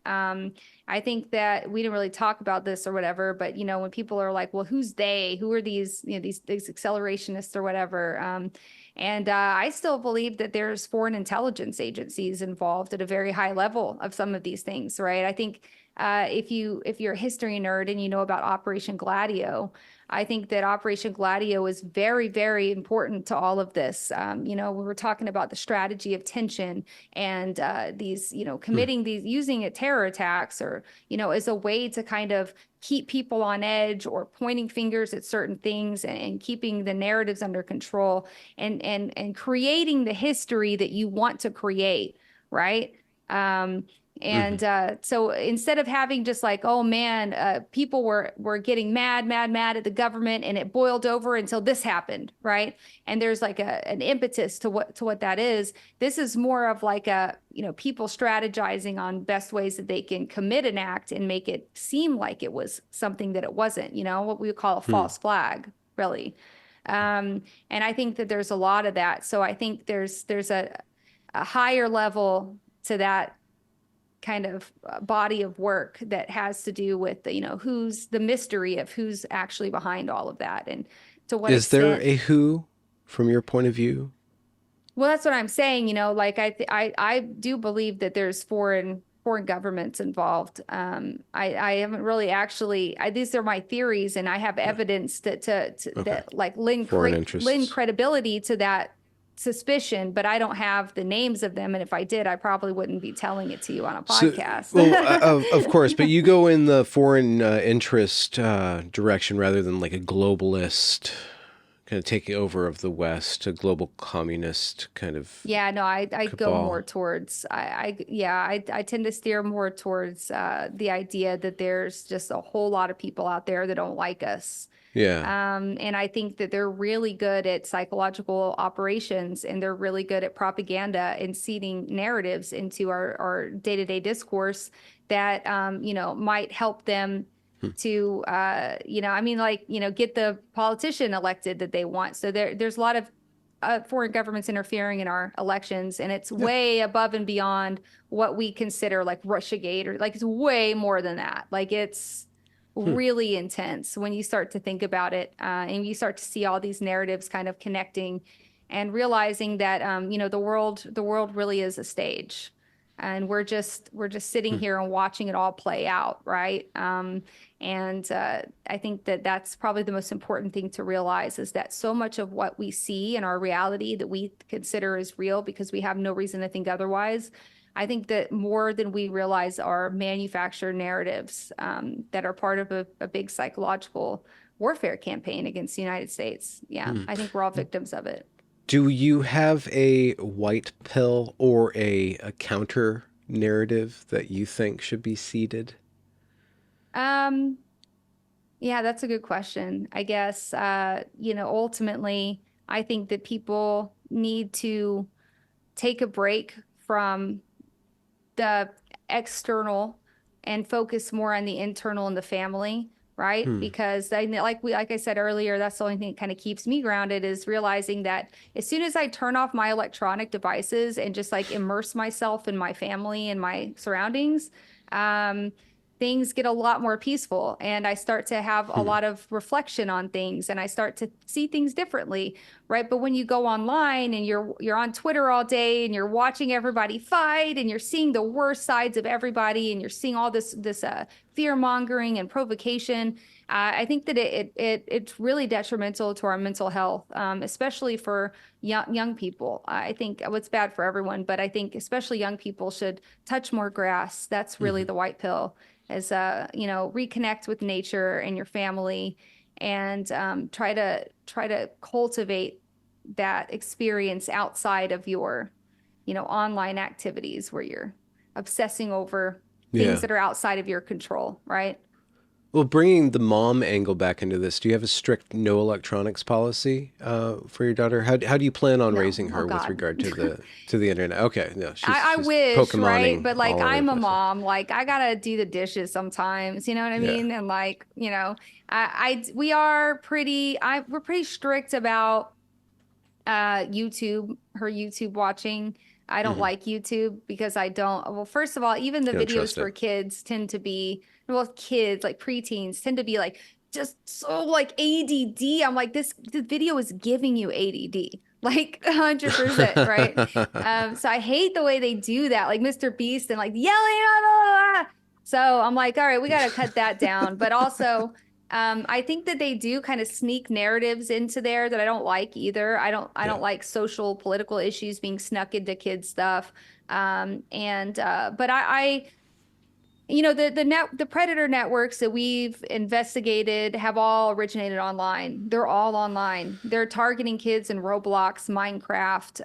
I think that we didn't really talk about this or whatever, but when people are like, well, who's they? Who are these, these accelerationists or whatever? And I still believe that there's foreign intelligence agencies involved at a very high level of some of these things, right? I think if you're a history nerd and you know about Operation Gladio, I think that Operation Gladio is very, very important to all of this. We were talking about the strategy of tension and these, committing these, using terror attacks, or, as a way to kind of keep people on edge, or pointing fingers at certain things, and keeping the narratives under control, and creating the history that you want to create, right? So instead of having just like, oh man, people were getting mad at the government, and it boiled over until this happened, right? And there's like an impetus to what that is. This is more of like people strategizing on best ways that they can commit an act and make it seem like it was something that it wasn't. What we would call a false flag, really. And I think that there's a lot of that. So I think there's a higher level to that kind of body of work that has to do with who's the mystery of who's actually behind all of that, and to what Is there extent. a who from your point of view? Well, that's what I'm saying. Like I do believe that there's foreign governments involved. I haven't really actually. These are my theories, and I have evidence that like lend Foreign interests. credibility to that suspicion, but I don't have the names of them. And if I did, I probably wouldn't be telling it to you on a So, podcast. well, of course, but you go in the foreign interest direction rather than like a globalist kind of taking over of the West, a global communist kind of Yeah, no, I go cabal. more towards I tend to steer more towards the idea that there's just a whole lot of people out there that don't like us. Yeah. And I think that they're really good at psychological operations, and they're really good at propaganda and seeding narratives into our day-to-day discourse that might help them to get the politician elected that they want. So there's a lot of foreign governments interfering in our elections, and it's Yeah. way above and beyond what we consider like Russiagate, or like it's way more than that. Like it's really intense when you start to think about it, and you start to see all these narratives kind of connecting, and realizing that the world really is a stage, and we're just sitting here and watching it all play out, right? And I think that that's probably the most important thing to realize, is that so much of what we see in our reality that we consider is real because we have no reason to think otherwise. I think that more than we realize are manufactured narratives that are part of a big psychological warfare campaign against the United States. Yeah, I think we're all victims of it. Do you have a white pill or a counter narrative that you think should be seeded? Um, yeah, that's a good question. I guess, ultimately, I think that people need to take a break from the external and focus more on the internal and the family, right? Hmm. Because like I said earlier, that's the only thing that kind of keeps me grounded is realizing that as soon as I turn off my electronic devices and just like immerse myself in my family and my surroundings, um, things get a lot more peaceful and I start to have a Hmm. lot of reflection on things and I start to see things differently, right? But when you go online and you're on Twitter all day and you're watching everybody fight and you're seeing the worst sides of everybody and you're seeing all this fear mongering and provocation, I think that it's really detrimental to our mental health, especially for young people. I think what's bad for everyone, but I think especially young people should touch more grass. That's really Hmm. the white pill, is reconnect with nature and your family and try to cultivate that experience outside of your, online activities where you're obsessing over things Yeah. that are outside of your control, right? Well, bringing the mom angle back into this, do you have a strict no electronics policy for your daughter? How do you plan on No, raising oh her with God. regard to the internet? Okay, no, I she's wish, right? Pokemoning But like all over the I'm a place. mom, like I gotta do the dishes sometimes, you know what I Yeah. mean? And like, we are we're pretty strict about YouTube, her YouTube watching. I don't Hmm. like YouTube because I don't, well, first of all, even the You don't videos trust for it. kids tend to be, well, kids, like preteens tend to be like just so like ADD. I'm like, this video is giving you ADD, like 100%, right? So I hate the way they do that, like Mr. Beast and like yelling. Blah, blah, blah. So I'm like, all right, we got to cut that down. But also, I think that they do kind of sneak narratives into there that I don't like either. I Yeah. don't like social political issues being snuck into kids stuff. And but the predator networks that we've investigated have all originated online. They're all online. They're targeting kids in Roblox, Minecraft,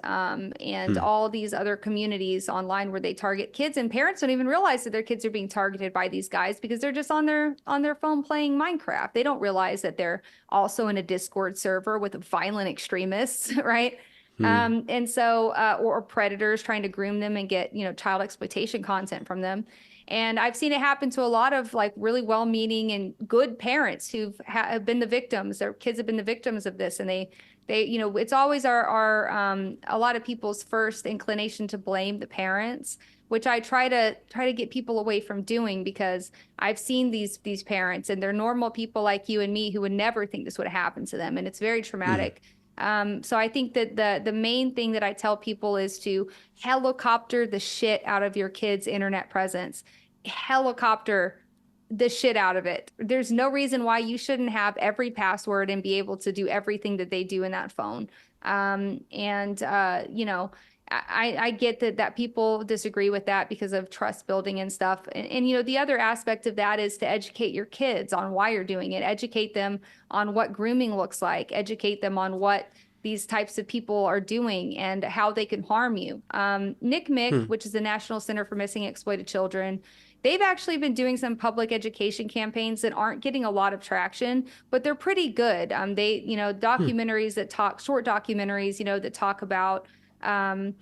and Hmm. all these other communities online where they target kids, and parents don't even realize that their kids are being targeted by these guys because they're just on their phone playing Minecraft. They don't realize that they're also in a Discord server with violent extremists, right? Hmm. And so or predators trying to groom them and get, child exploitation content from them. And I've seen it happen to a lot of like really well-meaning and good parents have been the victims. Their kids have been the victims of this, and it's always our a lot of people's first inclination to blame the parents, which I try to get people away from doing because I've seen these parents and they're normal people like you and me who would never think this would happen to them, and it's very Hmm. traumatic. So I think that the main thing that I tell people is to helicopter the shit out of your kids' internet presence, helicopter the shit out of it. There's no reason why you shouldn't have every password and be able to do everything that they do in that phone. And I get that people disagree with that because of trust building and stuff. And the other aspect of that is to educate your kids on why you're doing it, educate them on what grooming looks like, educate them on what these types of people are doing and how they can harm you. NCMEC, Hmm. which is the National Center for Missing and Exploited Children, they've actually been doing some public education campaigns that aren't getting a lot of traction, but they're pretty good. Hmm. Documentaries that talk, short documentaries, that talk about, um,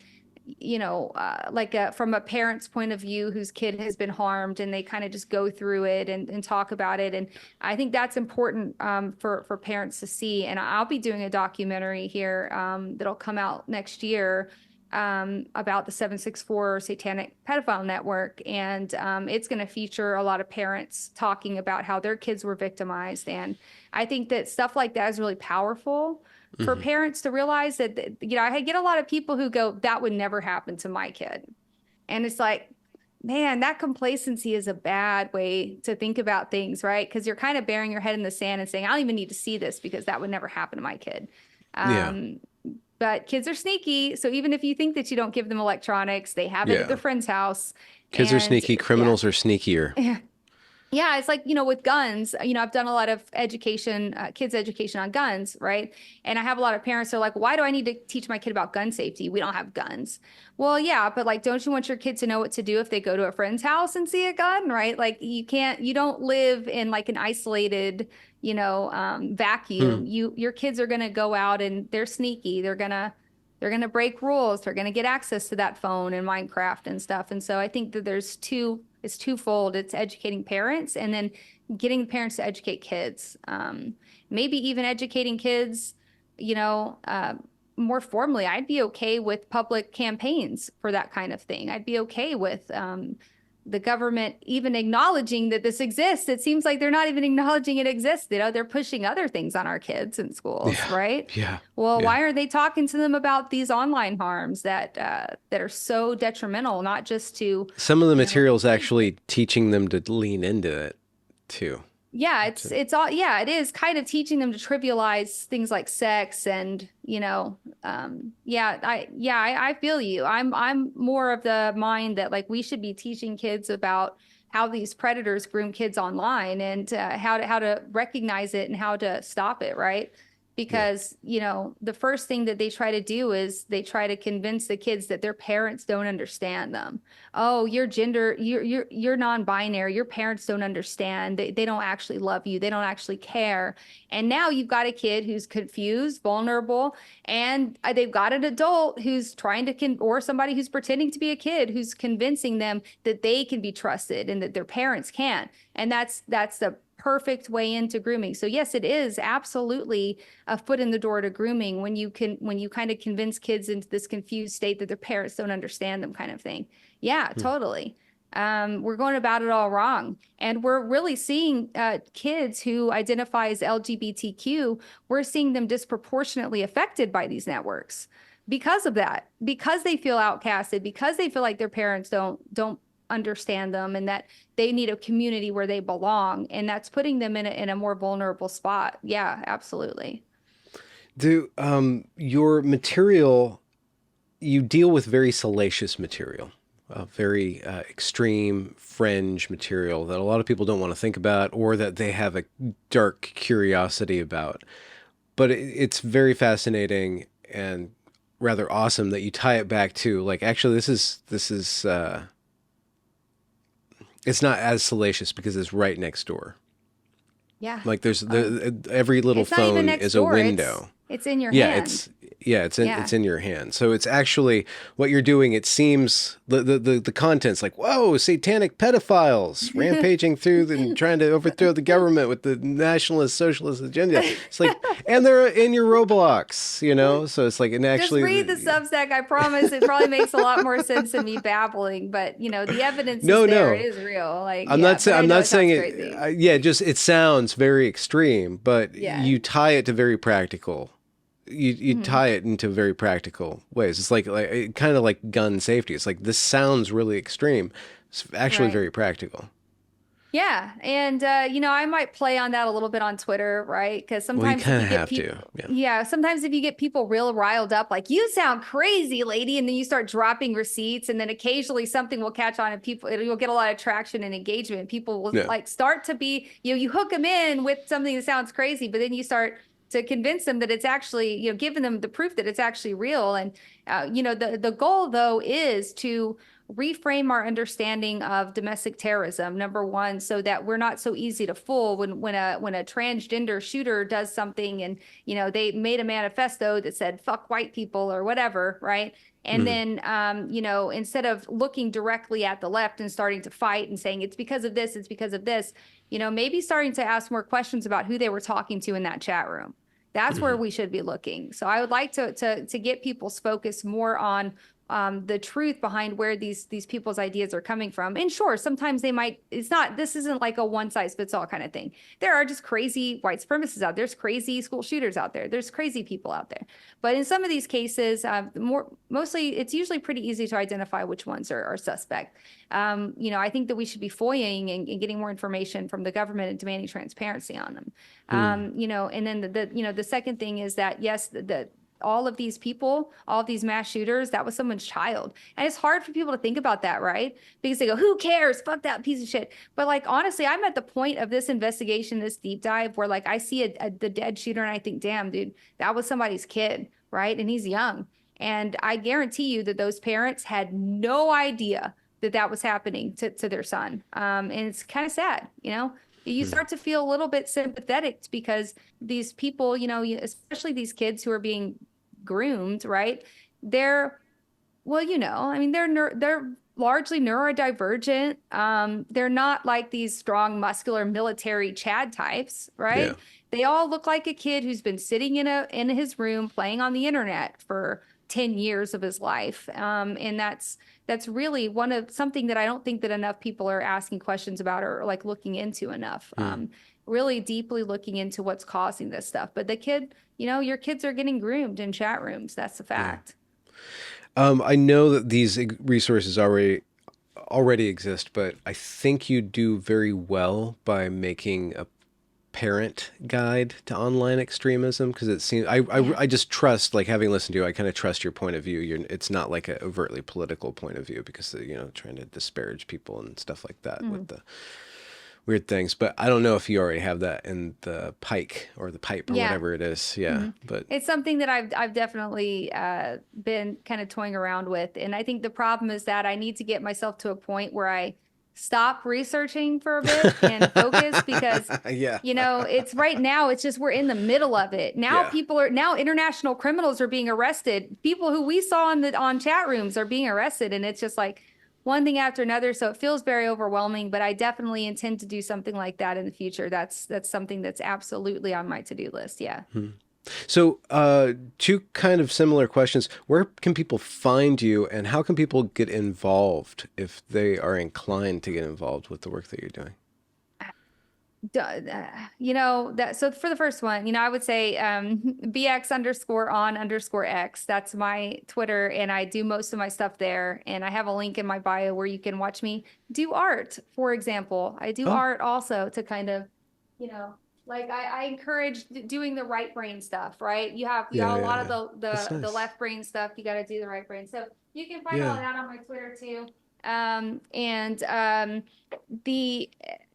from a parent's point of view whose kid has been harmed, and they kind of just go through it and talk about it. And I think that's important for parents to see. And I'll be doing a documentary here that'll come out next year about the 764 Satanic Pedophile Network. And it's going to feature a lot of parents talking about how their kids were victimized. And I think that stuff like that is really powerful for Hmm. parents to realize that, I get a lot of people who go, that would never happen to my kid. And it's like, man, that complacency is a bad way to think about things, right? Because you're kind of burying your head in the sand and saying, I don't even need to see this because that would never happen to my kid. Yeah. Um, but kids are sneaky. So even if you think that you don't give them electronics, they have it at Yeah. their friend's house. Kids are And sneaky. yeah, Criminals are sneakier. Yeah, it's like, with guns, I've done a lot of education, kids education on guns, right? And I have a lot of parents who are like, why do I need to teach my kid about gun safety? We don't have guns. Well, yeah, but like, don't you want your kid to know what to do if they go to a friend's house and see a gun, right? Like you don't live in like an isolated, Hmm. vacuum. Your kids are going to go out and they're sneaky. They're going to break rules. They're going to get access to that phone and Minecraft and stuff. And so I think that it's twofold. It's educating parents and then getting parents to educate kids. Maybe even educating kids, you know, uh, more formally. I'd be okay with public campaigns for that kind of thing. I'd be okay with the government even acknowledging that this exists. It seems like they're not even acknowledging it exists. They're pushing other things on our kids in schools, Yeah. right? Yeah. Well, Yeah. why are they talking to them about these online harms that are so detrimental, not just to, Some of the materials engagement? actually teaching them to lean into it too. Yeah, it's all, yeah, it is kind of teaching them to trivialize things like sex and, I feel you. I'm more of the mind that like we should be teaching kids about how these predators groom kids online and how to recognize it and how to stop it, right? Yeah. Because, the first thing that they try to do is they try to convince the kids that their parents don't understand them. Oh, you're non-binary. Your parents don't understand. They don't actually love you. They don't actually care. And now you've got a kid who's confused, vulnerable, and they've got an adult who's trying to or somebody who's pretending to be a kid who's convincing them that they can be trusted and that their parents can't. And that's the perfect way into grooming. So yes, it is absolutely a foot in the door to grooming when you kind of convince kids into this confused state that their parents don't understand them kind of thing. Yeah, Hmm. totally. We're going about it all wrong. And we're really seeing kids who identify as LGBTQ, we're seeing them disproportionately affected by these networks because of that, because they feel outcasted, because they feel like their parents don't understand them and that they need a community where they belong. And that's putting them in a more vulnerable spot. Yeah, absolutely. Do your material, you deal with very salacious material, very extreme fringe material that a lot of people don't want to think about or that they have a dark curiosity about. But it's very fascinating and rather awesome that you tie it back to like actually this is it's not as salacious because it's right next door. Yeah. Like there's Uh, every little it's not even phone next is a door. It's window. it's in your Yeah, hand. it's Yeah. in your hand. So it's actually what you're doing. It seems the content's like, whoa, satanic pedophiles rampaging through and trying to overthrow the government with the nationalist socialist agenda. It's like, and they're in your Roblox, you know. So it's like, and Just actually, read the Substack. I promise it probably makes a lot more sense than me babbling, but the evidence is no, there. It no, is real. Like, yeah, but I I'm know not it sounds saying crazy. it. Yeah, just it sounds very extreme, but Yeah. you tie it to very practical. You Mhm. tie it into very practical ways. It's like kind of like gun safety. It's like this sounds really extreme. It's actually Right. very practical. Yeah. And, I might play on that a little bit on Twitter, right? Because Well, you sometimes if kind you of get have to. people, Yeah. yeah, sometimes if you get people real riled up, like, you sound crazy, lady, and then you start dropping receipts, and then occasionally something will catch on and you'll get a lot of traction and engagement. People will Yeah. like start to be, you hook them in with something that sounds crazy, but then you start to convince them that it's actually, giving them the proof that it's actually real. And, the goal though is to reframe our understanding of domestic terrorism, number one, so that we're not so easy to fool when a transgender shooter does something and they made a manifesto that said fuck white people or whatever, right? And Hmm. then instead of looking directly at the left and starting to fight and saying it's because of this, it's because of this, maybe starting to ask more questions about who they were talking to in that chat room. That's where Hmm. we should be looking. So I would like to get people's focus more on the truth behind where these people's ideas are coming from. And sure, sometimes they might. It's not. This isn't like a one size fits all kind of thing. There are just crazy white supremacists out there. There's crazy school shooters out there. There's crazy people out there. But in some of these cases, mostly it's usually pretty easy to identify which ones are suspect. I think that we should be FOIAing and getting more information from the government and demanding transparency on them. Hmm. And then the second thing is that yes, all of these people, all of these mass shooters, that was someone's child. And it's hard for people to think about that, right? Because they go, who cares? Fuck that piece of shit. But like, honestly, I'm at the point of this investigation, this deep dive, where like I see the dead shooter and I think, damn, dude, that was somebody's kid, right? And he's young. And I guarantee you that those parents had no idea that that was happening to their son. And it's kind of sad, you know? You start to feel a little bit sympathetic because these people, you know, especially these kids who are being groomed, right? They're, well, you know, I mean, they're largely neurodivergent. They're not like these strong, muscular military Chad types, Yeah. right? They all look like a kid who's been sitting in his room playing on the internet for 10 years of his life. And that's really something that I don't think that enough people are asking questions about or like looking into enough. Really deeply looking into what's causing this stuff. But the kid, you know, your kids are getting groomed in chat rooms. That's the fact. I know that these resources already exist, but I think you do very well by making a parent guide to online extremism, because it seems I just trust, like, having listened to you, I kind of trust your point of view. It's not like an overtly political point of view, because you know, trying to disparage people and stuff like that with the weird things. But I don't know if you already have that in the pike or the pipe or whatever it is. Yeah, but it's something that I've definitely been kind of toying around with. And I think the problem is that I need to get myself to a point where I stop researching for a bit and focus, because yeah, you know, it's right now, it's just we're in the middle of it. Now now international criminals are being arrested. People who we saw on chat rooms are being arrested, and it's just like one thing after another. So it feels very overwhelming, but I definitely intend to do something like that in the future. That's something that's absolutely on my to-do list. Yeah. So, two kind of similar questions. Where can people find you, and how can people get involved if they are inclined to get involved with the work that you're doing? You know, that, so for the first one, you know, I would say BX_on_X. That's my Twitter, and I do most of my stuff there. And I have a link in my bio where you can watch me do art, for example. I do art also to kind of, you know, like I encourage doing the right brain stuff, right? You have a lot of the left brain stuff. You got to do the right brain. So you can find all that on my Twitter too.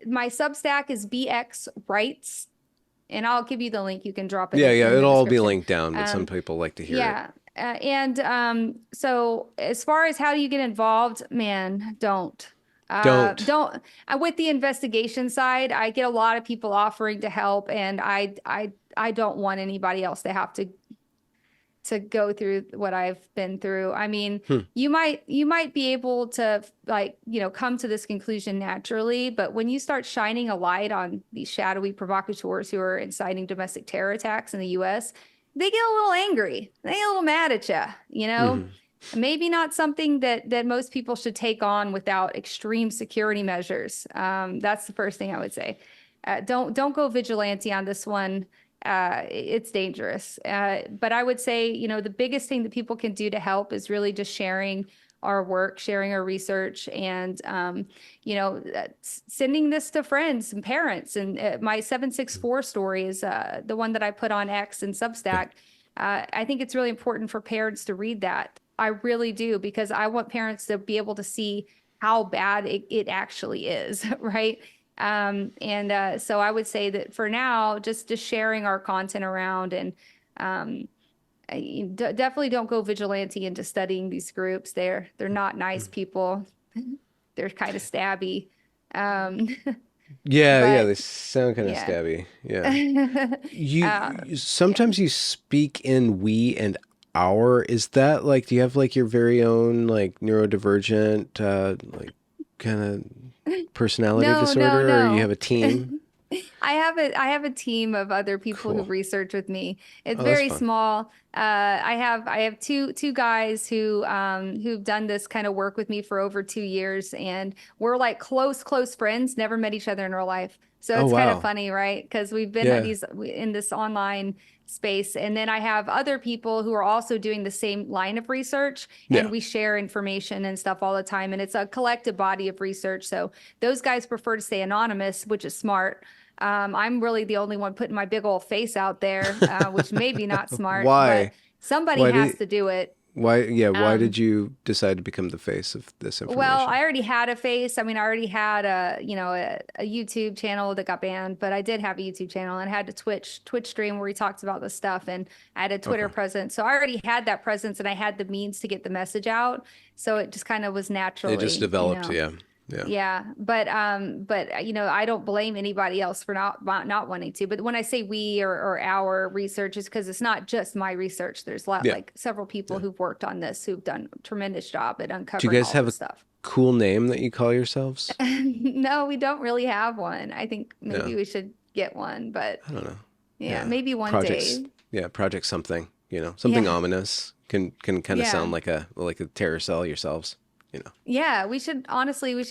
My Substack is BX Writes, and I'll give you the link. You can drop it. Yeah, in it'll the all be description. linked down, but some people like to hear it. So as far as how do you get involved, man, don't. With the investigation side, I get a lot of people offering to help, and I don't want anybody else to have to go through what I've been through. I mean, you might be able to, like, you know, come to this conclusion naturally, but when you start shining a light on these shadowy provocateurs who are inciting domestic terror attacks in the US, they get a little angry. They get a little mad at you, you know? Maybe not something that most people should take on without extreme security measures. That's the first thing I would say. Don't go vigilante on this one. It's dangerous. But I would say, you know, the biggest thing that people can do to help is really just sharing our work, sharing our research, and, you know, sending this to friends and parents. And my 764 story is the one that I put on X and Substack. I think it's really important for parents to read that. I really do, because I want parents to be able to see how bad it actually is, right? So I would say that for now, just sharing our content around, and definitely don't go vigilante into studying these groups. They're not nice people. They're kind of stabby. Yeah, they sound kind of stabby. Yeah. Sometimes you speak in we and our. Is that like, do you have like your very own like neurodivergent like kind of personality disorder, or you have a team? I have a team of other people who research with me. It's very small. I have two guys who've done this kind of work with me for over 2 years, and we're like close friends. Never met each other in real life, so it's kind of funny, right? Because we've been in this online space, and then I have other people who are also doing the same line of research, and we share information and stuff all the time, and it's a collective body of research. So those guys prefer to stay anonymous, which is smart. I'm really the only one putting my big old face out there, which may be not smart. Why? Somebody Why has did to do it. why Um, did you decide to become the face of this Well, information? I already had a face. I mean, I already had a YouTube channel that got banned, but I did have a YouTube channel and I had a Twitch stream where we talked about this stuff, and I had a Twitter Okay. presence. So I already had that presence and I had the means to get the message out. So it just kind of was It just naturally, developed, yeah. Yeah. Yeah, but I don't blame anybody else for not wanting to. But when I say we or our research, is because it's not just my research. There's a lot, Yeah. like several people Yeah. who've worked on this who've done a tremendous job at Do you uncovering guys all have this a stuff. cool name that you call yourselves? No, we don't really have one. I think No. maybe we should get one, but I don't know. yeah, Yeah. maybe one Projects. day. Yeah, project something, something Yeah, ominous can kind of yeah, sound like a terror cell yourselves. yeah. We should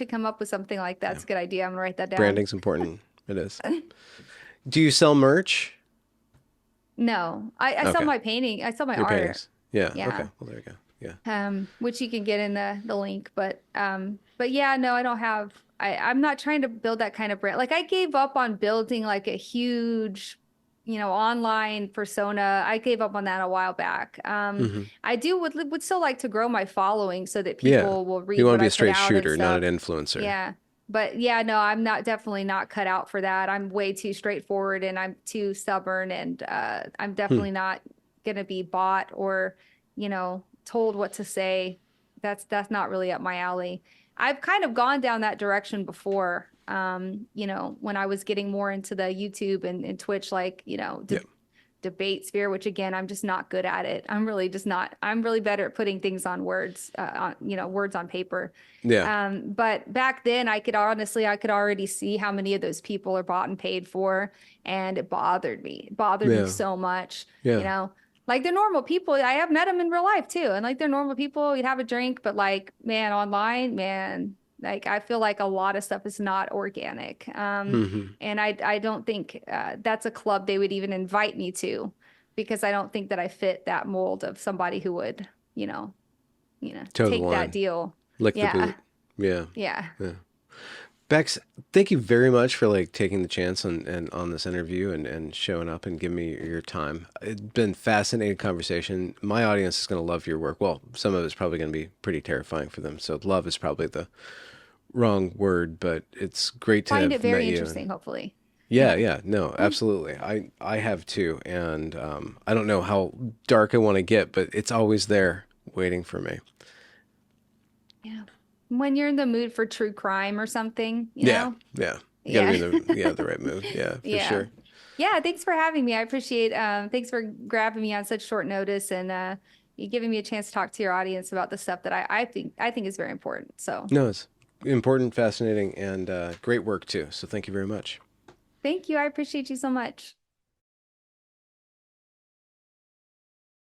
come up with something like that. Yeah. It's a good idea. I'm gonna write that down. Branding's important. It is. Do you sell merch? No, I sell Okay. my painting. I sell my Your art. paintings. Yeah. Okay. Yeah. Well, there you go. Yeah. Which you can get in the link, but yeah, no, I don't have. I'm not trying to build that kind of brand. Like I gave up on building like a huge, online persona. I gave up on that a while back. Hmm. I would still like to grow my following so that Yeah. people will You read want to what be I a put straight out and shooter, not stuff. an influencer. Yeah. But yeah, no, I'm not definitely not cut out for that. I'm way too straightforward and I'm too stubborn, and I'm Hmm. definitely not gonna be bought or, told what to say. That's not really up my alley. I've kind of gone down that direction before. When I was getting more into the YouTube and Twitch, like, Yeah. debate sphere, which again, I'm just not good at it. I'm really just not, I'm really better at putting things on words, words on paper. Yeah. But back then I could already see how many of those people are bought and paid for. And it bothered me. It bothered me Yeah. so much, Yeah. like they're normal people. I have met them in real life too. And like they're normal people. You'd have a drink, but like, man, online, man, like I feel like a lot of stuff is not organic. Hmm. And I don't think that's a club they would even invite me to, because I don't think that I fit that mold of somebody who would, you know, Toe the take that line. deal. Lick the Yeah. boot. Yeah. Yeah. Yeah. Bex, thank you very much for like taking the chance and on this interview and showing up and giving me your time. It's been fascinating conversation. My audience is going to love your work. Well, some of it's probably going to be pretty terrifying for them. So love is probably the wrong word, but it's great to Find it have met very you. interesting, hopefully. Yeah, yeah, no, absolutely. I have too, and I don't know how dark I want to get, but it's always there waiting for me. Yeah. When you're in the mood for true crime or something, Yeah, yeah. You got to be Yeah. in the right mood. Yeah, for Yeah. sure. Yeah, thanks for having me. I appreciate thanks for grabbing me on such short notice, and you giving me a chance to talk to your audience about the stuff that I think is very important. So No, it's important, fascinating, and great work too. So thank you very much. thank you. I appreciate you so much.